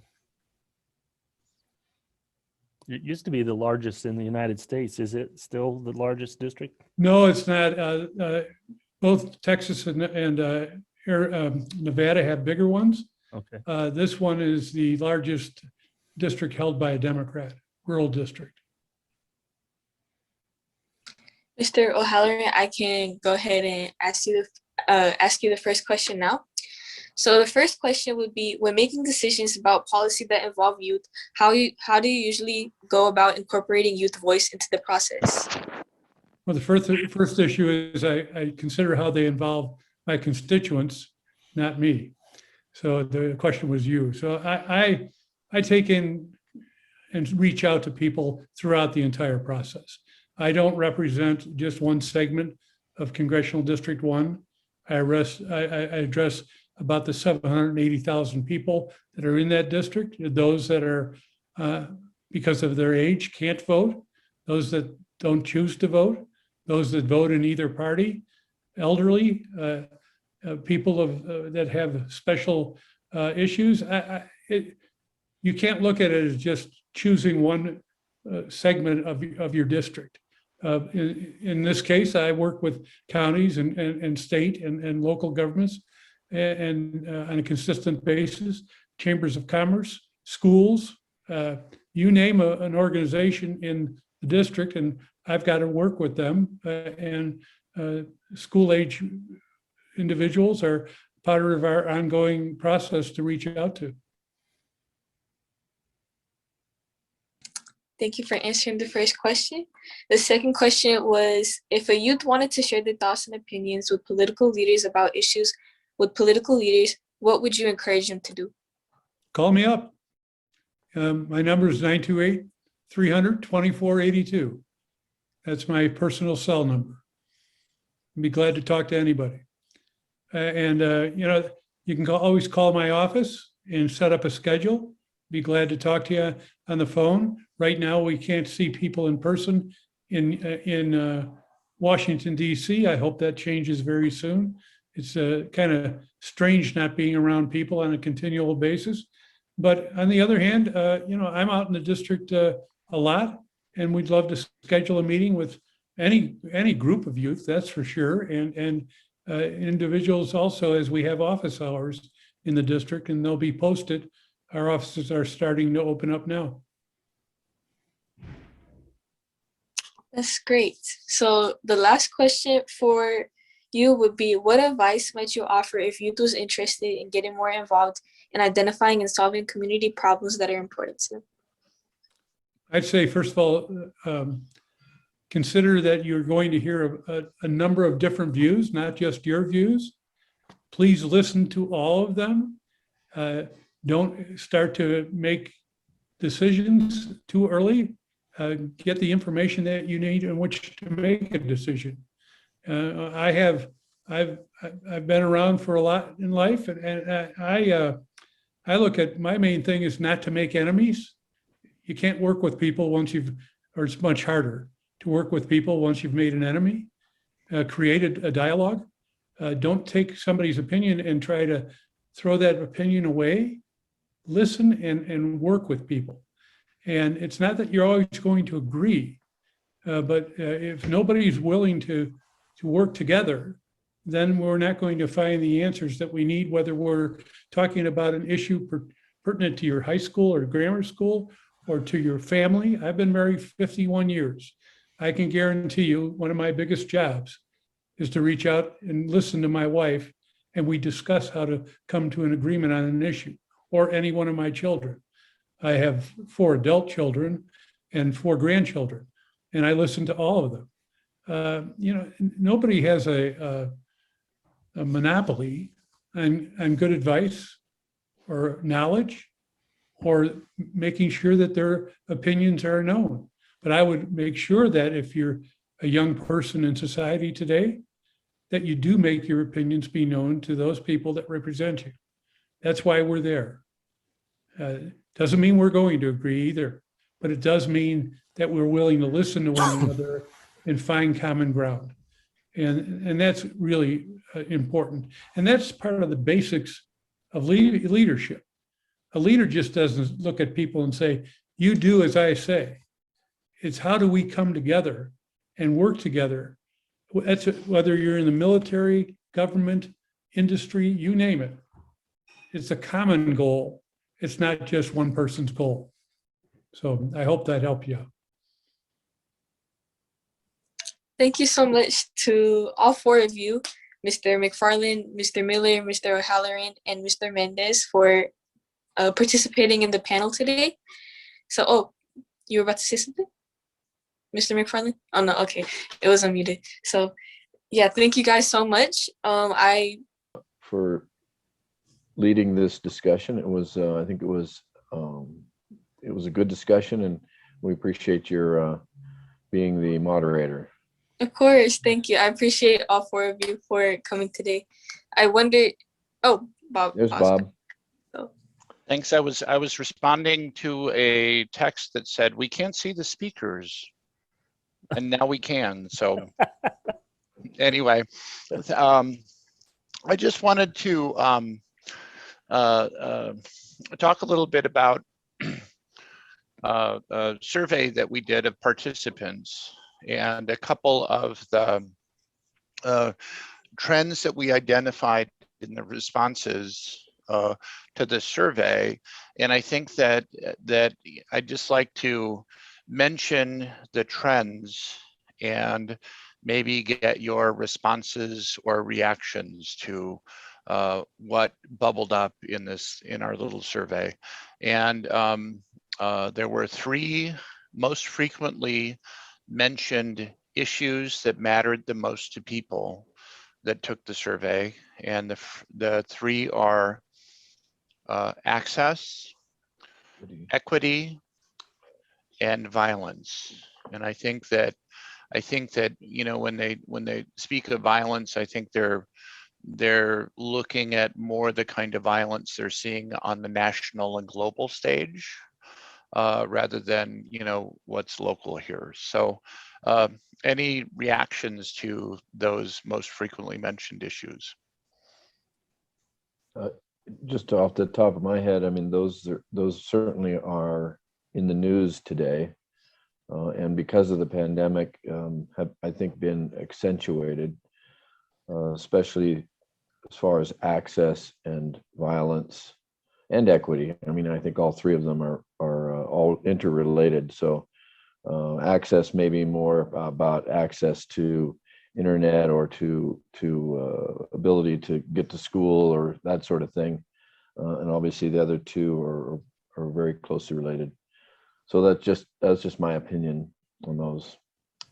It used to be the largest in the United States. Is it still the largest district? No, it's not. Both Texas and Nevada have bigger ones. Okay. This one is the largest district held by a Democrat, rural district. Mr. O'Halloran, I can go ahead and ask you the first question now. So the first question would be, when making decisions about policy that involve youth, how do you usually go about incorporating youth voice into the process? Well, the first issue is I consider how they involve my constituents, not me. So the question was you. So I take in and reach out to people throughout the entire process. I don't represent just one segment of Congressional District 1. I address about the 780,000 people that are in that district, those that are, because of their age, can't vote, those that don't choose to vote, those that vote in either party, elderly, people that have special issues. You can't look at it as just choosing one segment of your district. In this case, I work with counties and state and local governments and on a consistent basis, chambers of commerce, schools, you name an organization in the district, and I've got to work with them. And school age individuals are part of our ongoing process to reach out to. Thank you for answering the first question. The second question was, if a youth wanted to share their thoughts and opinions with political leaders about issues with political leaders, what would you encourage them to do? Call me up. My number is 928-300-2482. That's my personal cell number. I'd be glad to talk to anybody. You know, you can always call my office and set up a schedule. Be glad to talk to you on the phone. Right now, we can't see people in person in Washington, D.C. I hope that changes very soon. It's kind of strange not being around people on a continual basis. But on the other hand, you know, I'm out in the district a lot, and we'd love to schedule a meeting with any group of youth, that's for sure, and individuals also, as we have office hours in the district, and they'll be posted. Our offices are starting to open up now. That's great. So the last question for you would be, what advice might you offer if youth was interested in getting more involved in identifying and solving community problems that are important to them? I'd say, first of all, consider that you're going to hear a number of different views, not just your views. Please listen to all of them. Don't start to make decisions too early. Get the information that you need in which to make a decision. I've been around for a lot in life, and I look at, my main thing is not to make enemies. You can't work with people once or it's much harder to work with people once you've made an enemy. Created a dialogue. Don't take somebody's opinion and try to throw that opinion away. Listen and work with people. And it's not that you're always going to agree, but if nobody's willing to work together, then we're not going to find the answers that we need, whether we're talking about an issue pertinent to your high school or grammar school or to your family. I've been married 51 years. I can guarantee you one of my biggest jobs is to reach out and listen to my wife, and we discuss how to come to an agreement on an issue, or any one of my children. I have 4 adult children and 4 grandchildren, and I listen to all of them. Nobody has a monopoly on good advice or knowledge or making sure that their opinions are known. But I would make sure that if you're a young person in society today, that you do make your opinions be known to those people that represent you. That's why we're there. Doesn't mean we're going to agree either, but it does mean that we're willing to listen to one another and find common ground. And that's really important. And that's part of the basics of leadership. A leader just doesn't look at people and say, you do as I say. It's how do we come together and work together? That's whether you're in the military, government, industry, you name it. It's a common goal. It's not just one person's goal. So I hope that helped you out. Thank you so much to all 4 of you, Mr. McFarland, Mr. Miller, Mr. O'Halloran, and Mr. Mendez, for participating in the panel today. So, you were about to say something? Mr. McFarland? Oh, no, okay. It was unmuted. So, yeah, thank you guys so much. For leading this discussion. It was, I think it was a good discussion, and we appreciate your being the moderator. Of course, thank you. I appreciate all 4 of you for coming today. I wonder, Bob. There's Bob. Thanks. I was responding to a text that said, we can't see the speakers. And now we can. So anyway, I just wanted to talk a little bit about a survey that we did of participants, and a couple of the trends that we identified in the responses to the survey. And I think that I'd just like to mention the trends and maybe get your responses or reactions to what bubbled up in our little survey. And there were 3 most frequently mentioned issues that mattered the most to people that took the survey. And the 3 are access, equity, and violence. And I think that when they speak of violence, I think they're looking at more the kind of violence they're seeing on the national and global stage, rather than what's local here. So any reactions to those most frequently mentioned issues? Just off the top of my head, I mean, those certainly are in the news today. and because of the pandemic, have, I think, been accentuated, especially as far as access and violence and equity. I mean, I think all three of them are all interrelated. So access may be more about access to internet or to ability to get to school or that sort of thing. And obviously the other two are very closely related. So that's just my opinion on those.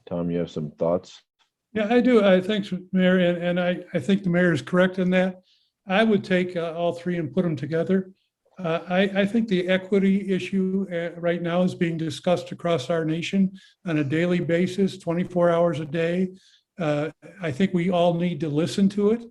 Tom, you have some thoughts? Yeah, I do. Thanks, Mayor. And I think the mayor is correct in that. I would take all three and put them together. I think the equity issue right now is being discussed across our nation on a daily basis, 24 hours a day. I think we all need to listen to it.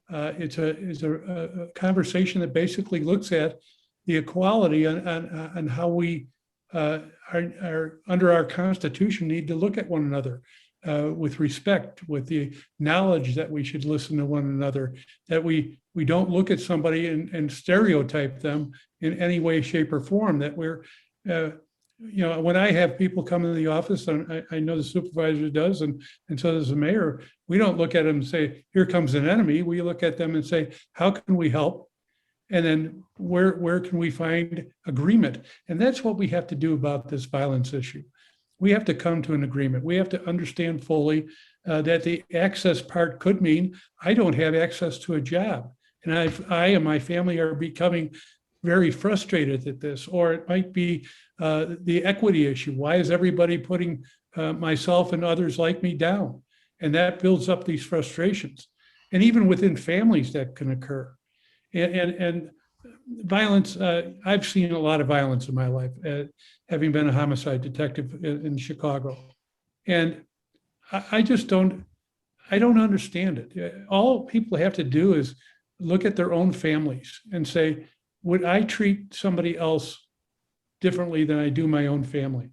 It's a conversation that basically looks at the equality and how we are under our Constitution need to look at one another with respect, with the knowledge that we should listen to one another, that we don't look at somebody and stereotype them in any way, shape, or form. That we're, when I have people come into the office, and I know the supervisor does, and so does the mayor, we don't look at them and say, here comes an enemy. We look at them and say, how can we help? And then where can we find agreement? And that's what we have to do about this violence issue. We have to come to an agreement. We have to understand fully that the access part could mean I don't have access to a job. And I and my family are becoming very frustrated at this. Or it might be the equity issue. Why is everybody putting myself and others like me down? And that builds up these frustrations. And even within families that can occur. And violence, I've seen a lot of violence in my life, having been a homicide detective in Chicago. And I just don't understand it. All people have to do is look at their own families and say, would I treat somebody else differently than I do my own family?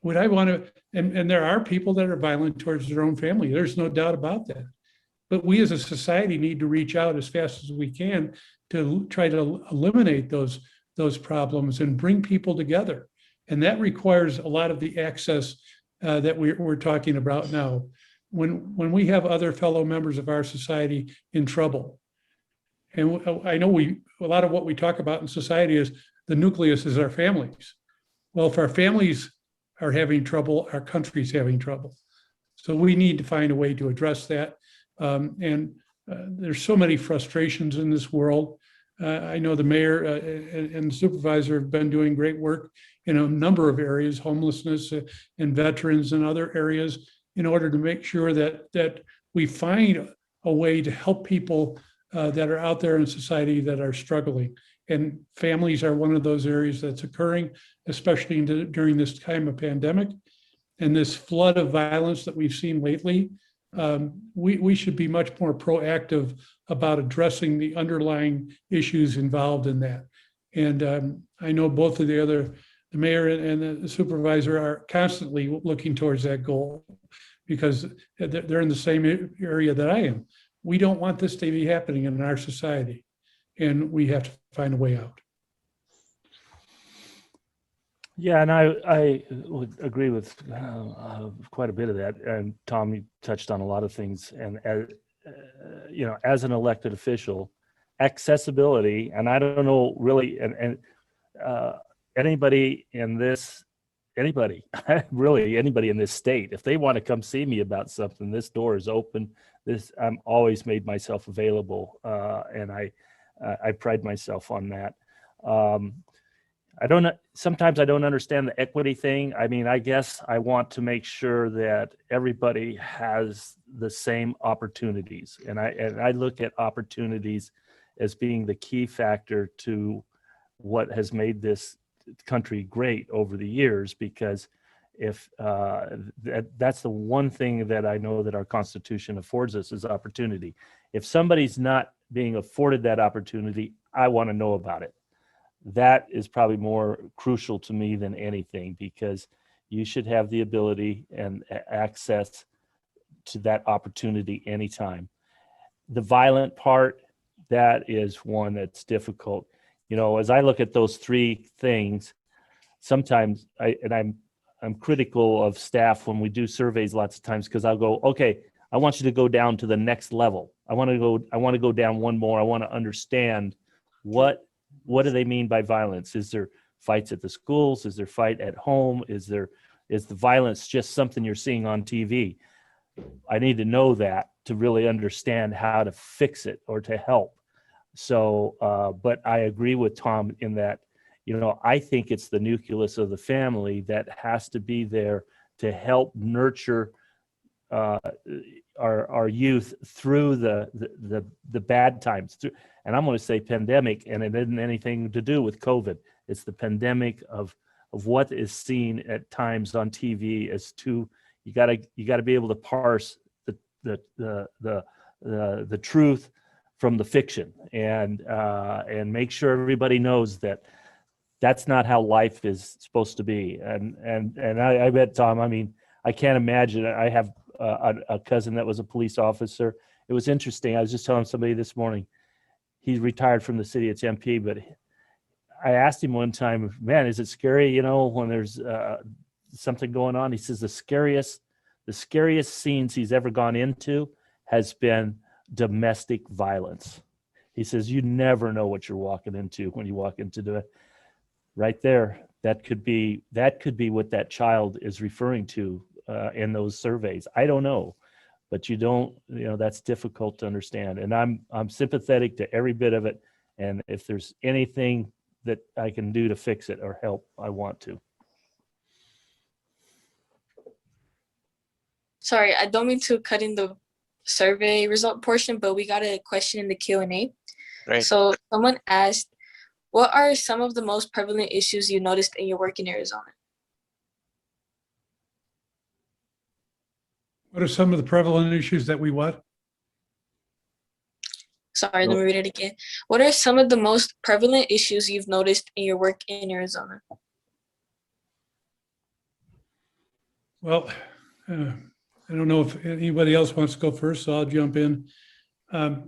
Would I want to, and there are people that are violent towards their own family. There's no doubt about that. But we as a society need to reach out as fast as we can to try to eliminate those problems and bring people together. And that requires a lot of the access that we're talking about now. When we have other fellow members of our society in trouble, and I know a lot of what we talk about in society is the nucleus is our families. Well, if our families are having trouble, our country's having trouble. So we need to find a way to address that. There's so many frustrations in this world. I know the mayor and the supervisor have been doing great work in a number of areas, homelessness and veterans and other areas, in order to make sure that we find a way to help people that are out there in society that are struggling. And families are one of those areas that's occurring, especially during this time of pandemic. And this flood of violence that we've seen lately, we should be much more proactive about addressing the underlying issues involved in that. And I know both of the mayor and the supervisor are constantly looking towards that goal, because they're in the same area that I am. We don't want this to be happening in our society, and we have to find a way out. Yeah, and I would agree with quite a bit of that. And Tom, you touched on a lot of things. And as an elected official, accessibility, and I don't know really, and anybody in this state, if they want to come see me about something, this door is open. I'm always made myself available, and I pride myself on that. Sometimes I don't understand the equity thing. I mean, I guess I want to make sure that everybody has the same opportunities. And I look at opportunities as being the key factor to what has made this country great over the years, because if that's the one thing that I know that our Constitution affords us is opportunity. If somebody's not being afforded that opportunity, I want to know about it. That is probably more crucial to me than anything, because you should have the ability and access to that opportunity anytime. The violent part, that is one that's difficult. As I look at those three things, sometimes I'm critical of staff when we do surveys lots of times, because I'll go, okay, I want you to go down to the next level. I want to go down one more. I want to understand what do they mean by violence? Is there fights at the schools? Is there fight at home? Is the violence just something you're seeing on TV? I need to know that to really understand how to fix it or to help. So, but I agree with Tom in that, I think it's the nucleus of the family that has to be there to help nurture our youth through the bad times. And I'm going to say pandemic, and it isn't anything to do with COVID. It's the pandemic of what is seen at times on TV as too. You got to be able to parse the truth from the fiction, and make sure everybody knows that that's not how life is supposed to be. And I bet, Tom, I mean, I can't imagine. I have a cousin that was a police officer. It was interesting. I was just telling somebody this morning, he's retired from the city of Tempe, but I asked him one time, man, is it scary, when there's something going on? He says the scariest scenes he's ever gone into has been domestic violence. He says, you never know what you're walking into when you walk into the right there. That could be what that child is referring to in those surveys. I don't know, but that's difficult to understand. And I'm sympathetic to every bit of it. And if there's anything that I can do to fix it or help, I want to. Sorry, I don't mean to cut in the survey result portion, but we got a question in the Q&A. Great. So someone asked, what are some of the most prevalent issues you noticed in your work in Arizona? What are some of the prevalent issues that we what? Sorry, let me read it again. What are some of the most prevalent issues you've noticed in your work in Arizona? Well, I don't know if anybody else wants to go first, so I'll jump in. The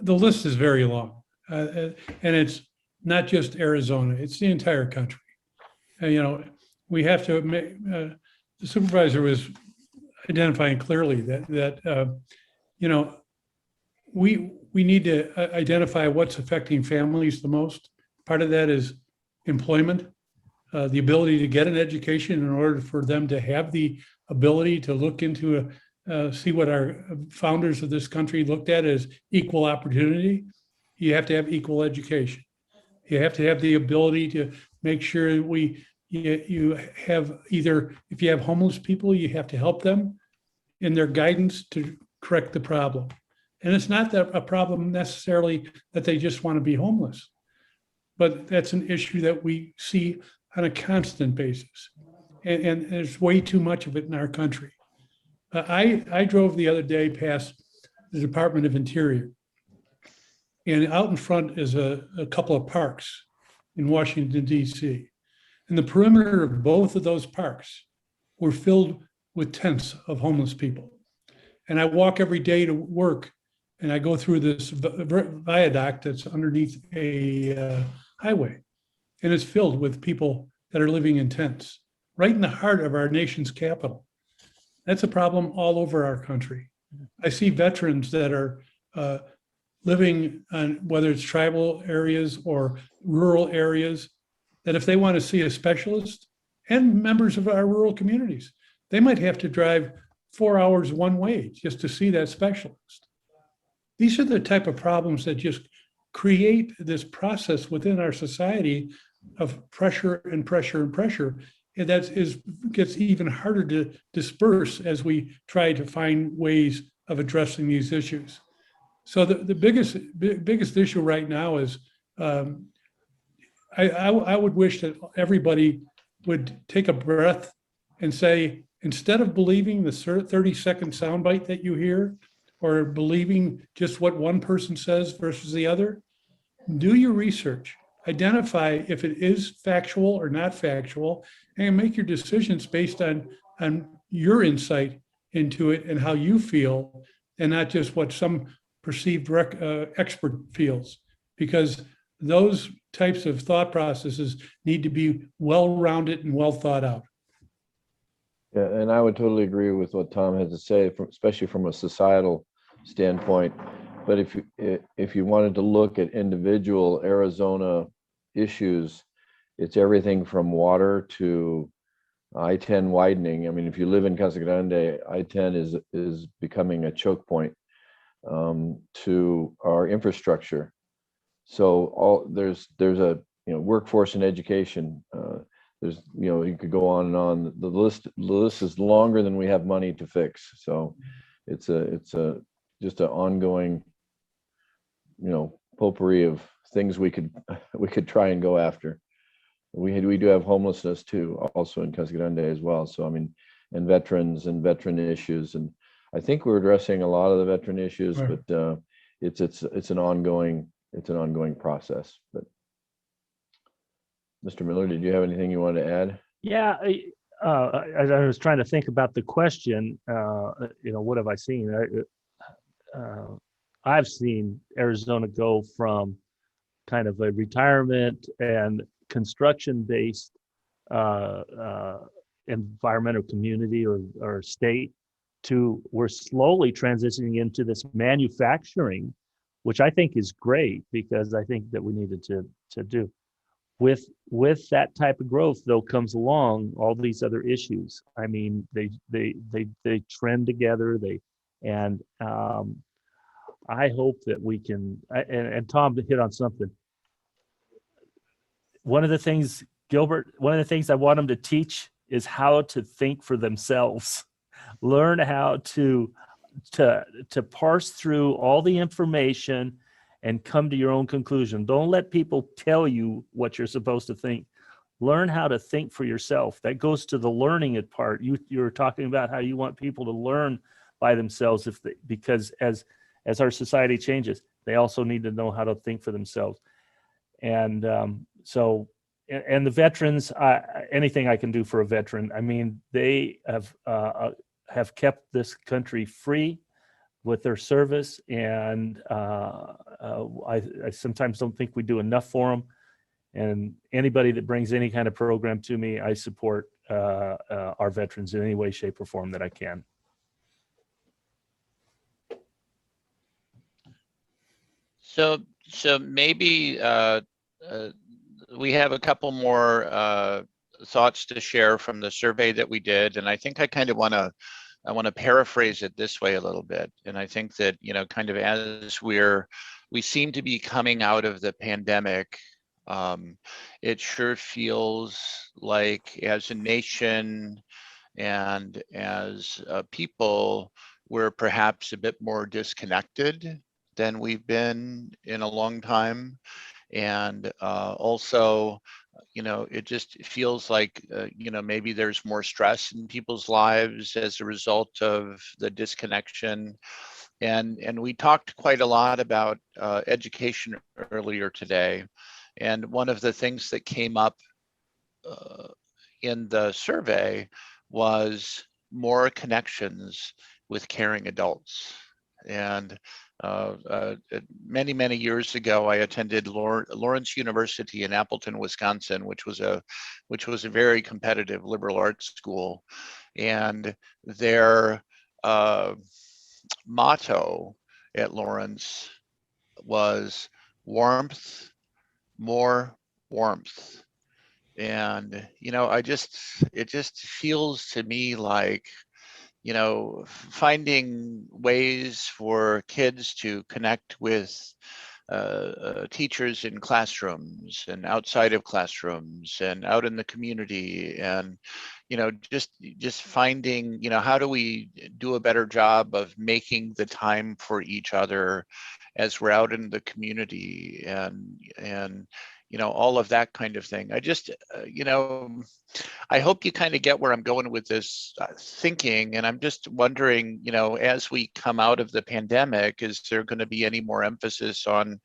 list is very long, and it's not just Arizona, it's the entire country. We have to the supervisor was identifying clearly that we need to identify what's affecting families the most. Part of that is employment, the ability to get an education in order for them to have the ability to look into see what our founders of this country looked at as equal opportunity. You have to have equal education. You have to have the ability to make sure you have either, if you have homeless people, you have to help them in their guidance to correct the problem. And it's not that a problem necessarily that they just want to be homeless, but that's an issue that we see on a constant basis. And there's way too much of it in our country. I drove the other day past the Department of Interior, and out in front is a couple of parks in Washington, D.C. And the perimeter of both of those parks were filled with tents of homeless people. And I walk every day to work, and I go through this viaduct that's underneath a highway, and it's filled with people that are living in tents, right in the heart of our nation's capital. That's a problem all over our country. I see veterans that are living on, whether it's tribal areas or rural areas, that if they want to see a specialist, and members of our rural communities, they might have to drive 4 hours one way just to see that specialist. These are the type of problems that just create this process within our society of pressure and pressure and pressure. And that gets even harder to disperse as we try to find ways of addressing these issues. So the biggest issue right now is I would wish that everybody would take a breath and say, instead of believing the 30-second soundbite that you hear, or believing just what one person says versus the other, do your research. Identify if it is factual or not factual, and make your decisions based on your insight into it and how you feel, and not just what some perceived expert feels, because those types of thought processes need to be well-rounded and well thought out. Yeah, and I would totally agree with what Tom had to say, especially from a societal standpoint. But if you wanted to look at individual Arizona issues, it's everything from water to I-10 widening. I mean, if you live in Casa Grande, I-10 is becoming a choke point to our infrastructure. So there's a workforce and education. There's you could go on and on. The list is longer than we have money to fix. So it's a just an ongoing potpourri of things we could try and go after. We do have homelessness too, also in Casa Grande as well. So I mean, and veterans and veteran issues, and I think we're addressing a lot of the veteran issues, Right. but it's an ongoing process. But Mr. Miller, did you have anything you wanted to add? Yeah, as I was trying to think about the question, what have I seen? I've seen Arizona go from kind of a retirement and construction-based environmental community or state to we're slowly transitioning into this manufacturing, which I think is great because I think that we needed to do. With that type of growth, though, comes along all these other issues. I mean, they trend together. I hope that we can. And Tom hit on something. One of the things, Gilbert, one of the things I want them to teach is how to think for themselves. Learn how to parse through all the information and come to your own conclusion. Don't let people tell you what you're supposed to think. Learn how to think for yourself. That goes to the learning part. You're talking about how you want people to learn by themselves because as our society changes, they also need to know how to think for themselves. And so the veterans, anything I can do for a veteran. I mean, they have kept this country free with their service, and I sometimes don't think we do enough for them. And anybody that brings any kind of program to me, I support our veterans in any way, shape, or form that I can. So maybe we have a couple more thoughts to share from the survey that we did, and I think I kind of want to paraphrase it this way a little bit. And I think that kind of as we seem to be coming out of the pandemic, it sure feels like as a nation and as people, we're perhaps a bit more disconnected than we've been in a long time. And also, it just feels like, maybe there's more stress in people's lives as a result of the disconnection. And we talked quite a lot about education earlier today. And one of the things that came up in the survey was more connections with caring adults. And many years ago, I attended Lawrence University in Appleton, Wisconsin, which was a very competitive liberal arts school, and their motto at Lawrence was warmth, more warmth. And it just feels to me like finding ways for kids to connect with teachers in classrooms and outside of classrooms and out in the community, and just finding how do we do a better job of making the time for each other as we're out in the community, and all of that kind of thing. I just I hope you kind of get where I'm going with this thinking, and I'm just wondering, as we come out of the pandemic, is there going to be any more emphasis on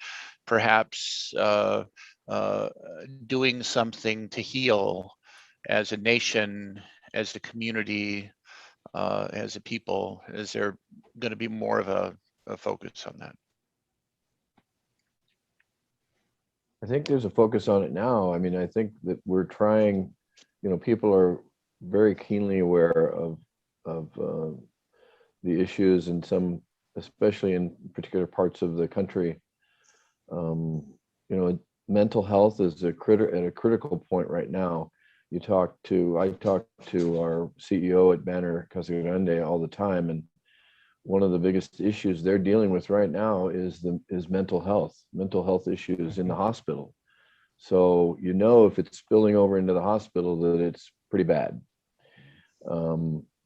perhaps doing something to heal as a nation, as a community, as a people? Is there going to be more of a focus on that? I think there's a focus on it now. I mean, I think that we're trying, people are very keenly aware of the issues in some, especially in particular parts of the country. You know, mental health is at a critical point right now. I talk to our CEO at Banner Casa Grande all the time, and one of the biggest issues they're dealing with right now is mental health issues in the hospital. So, you know, if it's spilling over into the hospital, that it's pretty bad.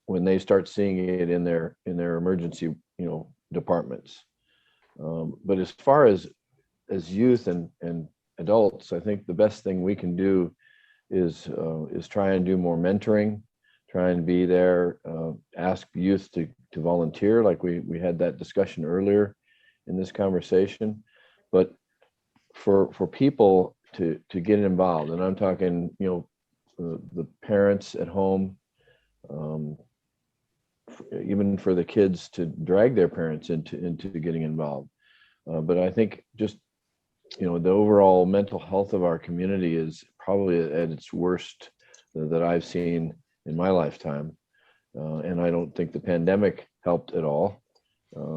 When they start seeing it in their emergency, you know, departments. But as far as youth and adults, I think the best thing we can do is try and do more mentoring, try and be there, ask youth to volunteer, like we had that discussion earlier in this conversation. But for people to get involved, and I'm talking, you know, the parents at home, even for the kids to drag their parents into getting involved. But I think just, you know, the overall mental health of our community is probably at its worst that I've seen in my lifetime. And I don't think the pandemic helped at all.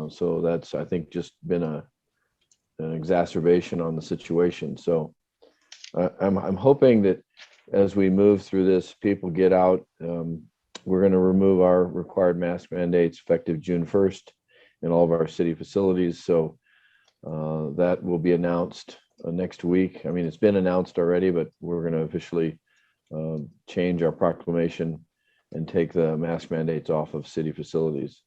So that's, I think, just been an exacerbation on the situation. So I'm hoping that as we move through this, people get out. We're going to remove our required mask mandates effective June 1st in all of our city facilities. So that will be announced next week. I mean, it's been announced already, but we're going to officially change our proclamation and take the mask mandates off of city facilities.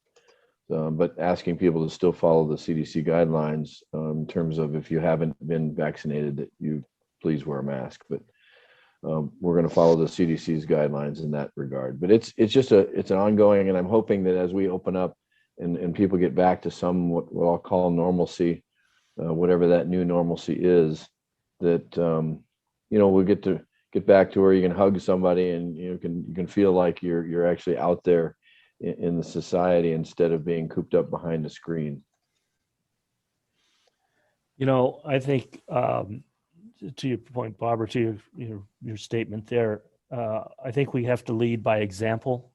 But asking people to still follow the CDC guidelines in terms of, if you haven't been vaccinated, that you please wear a mask. But we're going to follow the CDC's guidelines in that regard. But it's just it's an ongoing, and I'm hoping that as we open up and people get back to some what I'll call normalcy, whatever that new normalcy is, that you know, we'll get back to where you can hug somebody and you can feel like you're actually out there in the society instead of being cooped up behind a screen. You know, I think to your point, Bob, or to your statement there, I think we have to lead by example.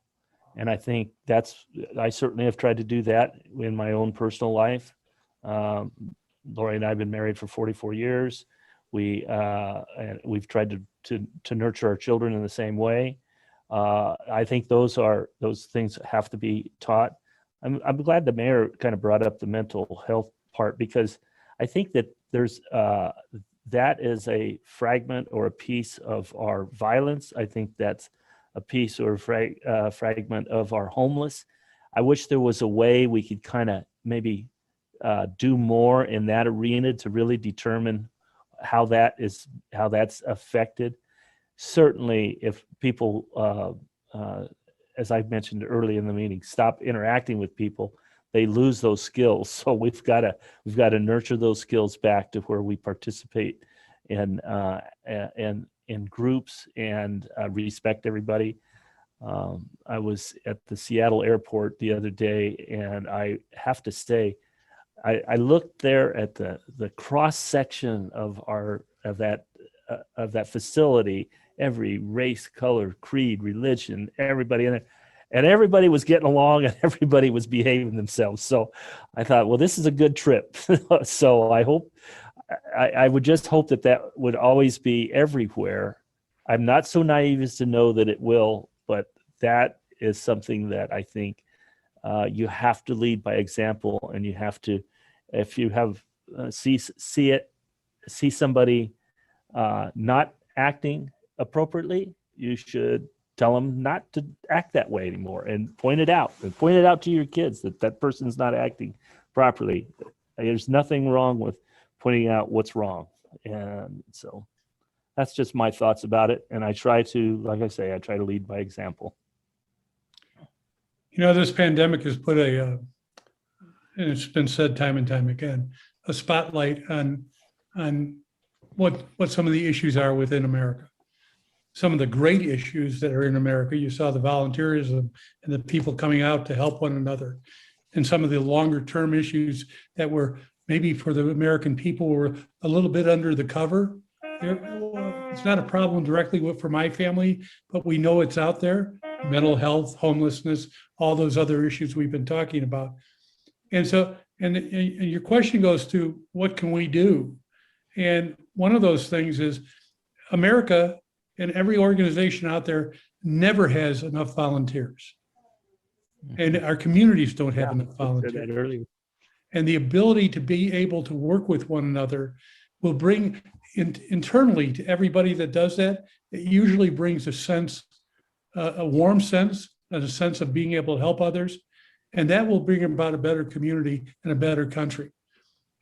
And I think I certainly have tried to do that in my own personal life. Lori and I have been married for 44 years. We've tried to nurture our children in the same way. I think those things have to be taught. I'm glad the mayor kind of brought up the mental health part, because I think that there's that is a fragment or a piece of our violence. I think that's a piece or fragment of our homeless. I wish there was a way we could kind of maybe do more in that arena to really determine how that's affected. Certainly, if people, as I mentioned early in the meeting, stop interacting with people, they lose those skills. So we've got to nurture those skills back to where we participate in groups and respect everybody. I was at the Seattle airport the other day, and I have to say, I looked there at the cross section of that facility, every race, color, creed, religion, everybody in it. And everybody was getting along and everybody was behaving themselves. So I thought, well, this is a good trip. So I would just hope that would always be everywhere. I'm not so naive as to know that it will, but that is something that I think you have to lead by example, and you have to, if you have see somebody not acting appropriately, you should tell them not to act that way anymore, and point it out to your kids that person's not acting properly. There's nothing wrong with pointing out what's wrong. And so that's just my thoughts about it. And I try to, like I say, I try to lead by example. You know, this pandemic has put and it's been said time and time again, a spotlight on what some of the issues are within America. Some of the great issues that are in America. You saw the volunteerism and the people coming out to help one another. And some of the longer term issues that were maybe for the American people were a little bit under the cover. It's not a problem directly for my family, but we know it's out there. mental health, homelessness, all those other issues we've been talking about. And so, and your question goes to what can we do? And one of those things is America and every organization out there never has enough volunteers. And our communities don't have enough Said volunteers. that earlier. And the ability to be able to work with one another will bring internally to everybody that does that, it usually brings a sense, a warm sense, and a sense of being able to help others. And that will bring about a better community and a better country.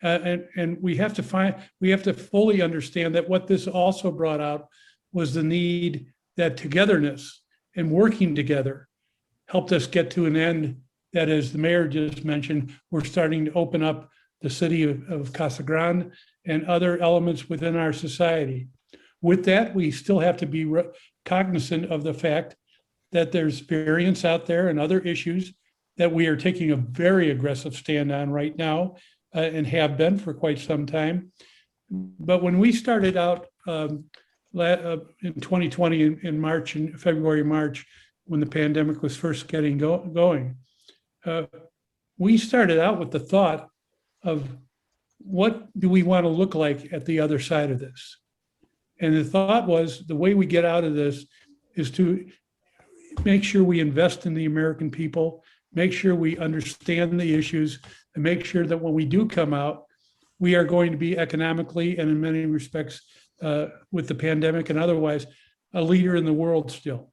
And we have to fully understand that what this also brought out was the need that togetherness and working together helped us get to an end that, as the mayor just mentioned, we're starting to open up the city of Casa Grande and other elements within our society. With that, we still have to be cognizant of the fact that there's variants out there and other issues that we are taking a very aggressive stand on right now and have been for quite some time. But when we started out in 2020 in March and February, March, when the pandemic was first getting going, we started out with the thought of what do we want to look like at the other side of this? And the thought was the way we get out of this is to make sure we invest in the American people, make sure we understand the issues, and make sure that when we do come out, we are going to be economically and in many respects with the pandemic and otherwise a leader in the world still.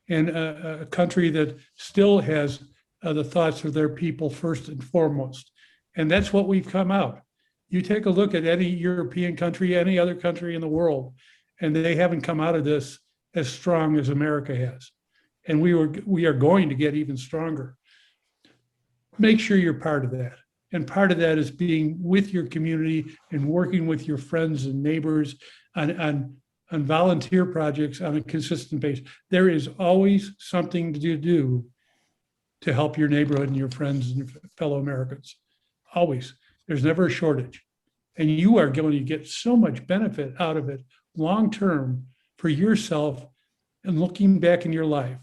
And a country that still has the thoughts of their people first and foremost. And that's what we've come out. You take a look at any European country, any other country in the world, and they haven't come out of this as strong as America has. And we are going to get even stronger. Make sure you're part of that. And part of that is being with your community and working with your friends and neighbors on volunteer projects on a consistent basis. There is always something to do to help your neighborhood and your friends and your fellow Americans. Always. There's never a shortage. And you are going to get so much benefit out of it long-term for yourself and looking back in your life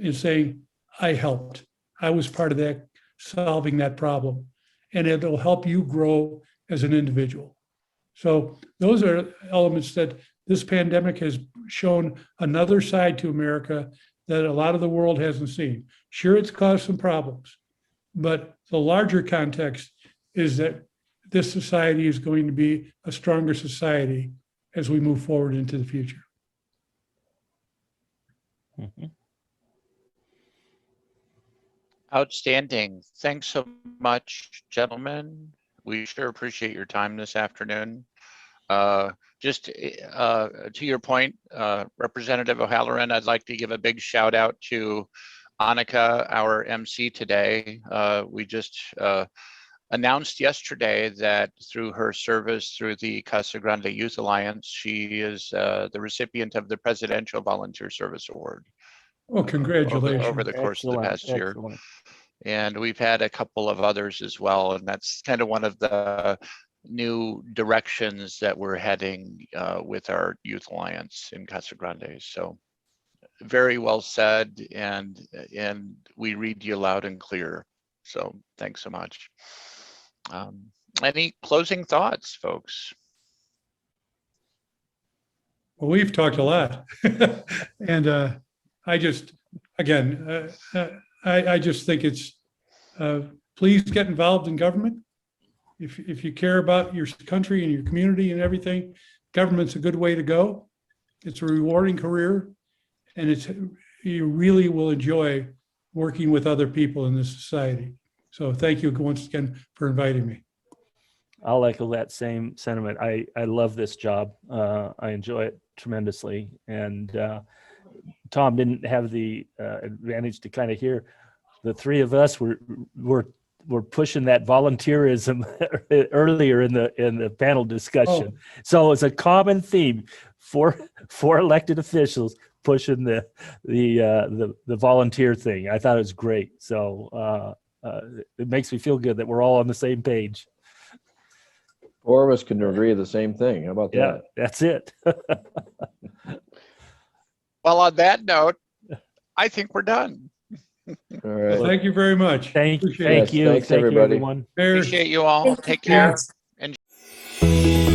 and saying, I helped. I was part of that, solving that problem. And it'll help you grow as an individual. So those are elements that this pandemic has shown another side to America that a lot of the world hasn't seen. Sure, it's caused some problems, but the larger context is that this society is going to be a stronger society as we move forward into the future. Mhm. Outstanding. Thanks so much, gentlemen. We sure appreciate your time this afternoon. Just to your point, Representative O'Halloran, I'd like to give a big shout out to Annika, our MC today. We just announced yesterday that through her service through the Casa Grande Youth Alliance, she is the recipient of the Presidential Volunteer Service Award. Well, congratulations. Over the course of the past year. Excellent. And we've had a couple of others as well. And that's kind of one of the new directions that we're heading with our Youth Alliance in Casa Grande. So very well said. And we read you loud and clear. So thanks so much. Any closing thoughts, folks? Well, we've talked a lot. And I just, again, I just think it's, please get involved in government. If you care about your country and your community and everything, government's a good way to go. It's a rewarding career, and you really will enjoy working with other people in this society. So thank you once again for inviting me. I'll echo that same sentiment. I love this job. I enjoy it tremendously. And Tom didn't have the advantage to kind of hear the three of us were pushing that volunteerism earlier in the panel discussion. Oh. So it's a common theme for elected officials pushing the volunteer thing. I thought it was great. So it makes me feel good that we're all on the same page. 4 of us can agree the same thing. How about Yeah, that? that's it. Well, on that note, I think we're done. All right. Thank you very much. Thank Appreciate it. Yes, you. thanks, Thank you, everybody. everyone. Mayor, Appreciate you all. Thank you. Take care.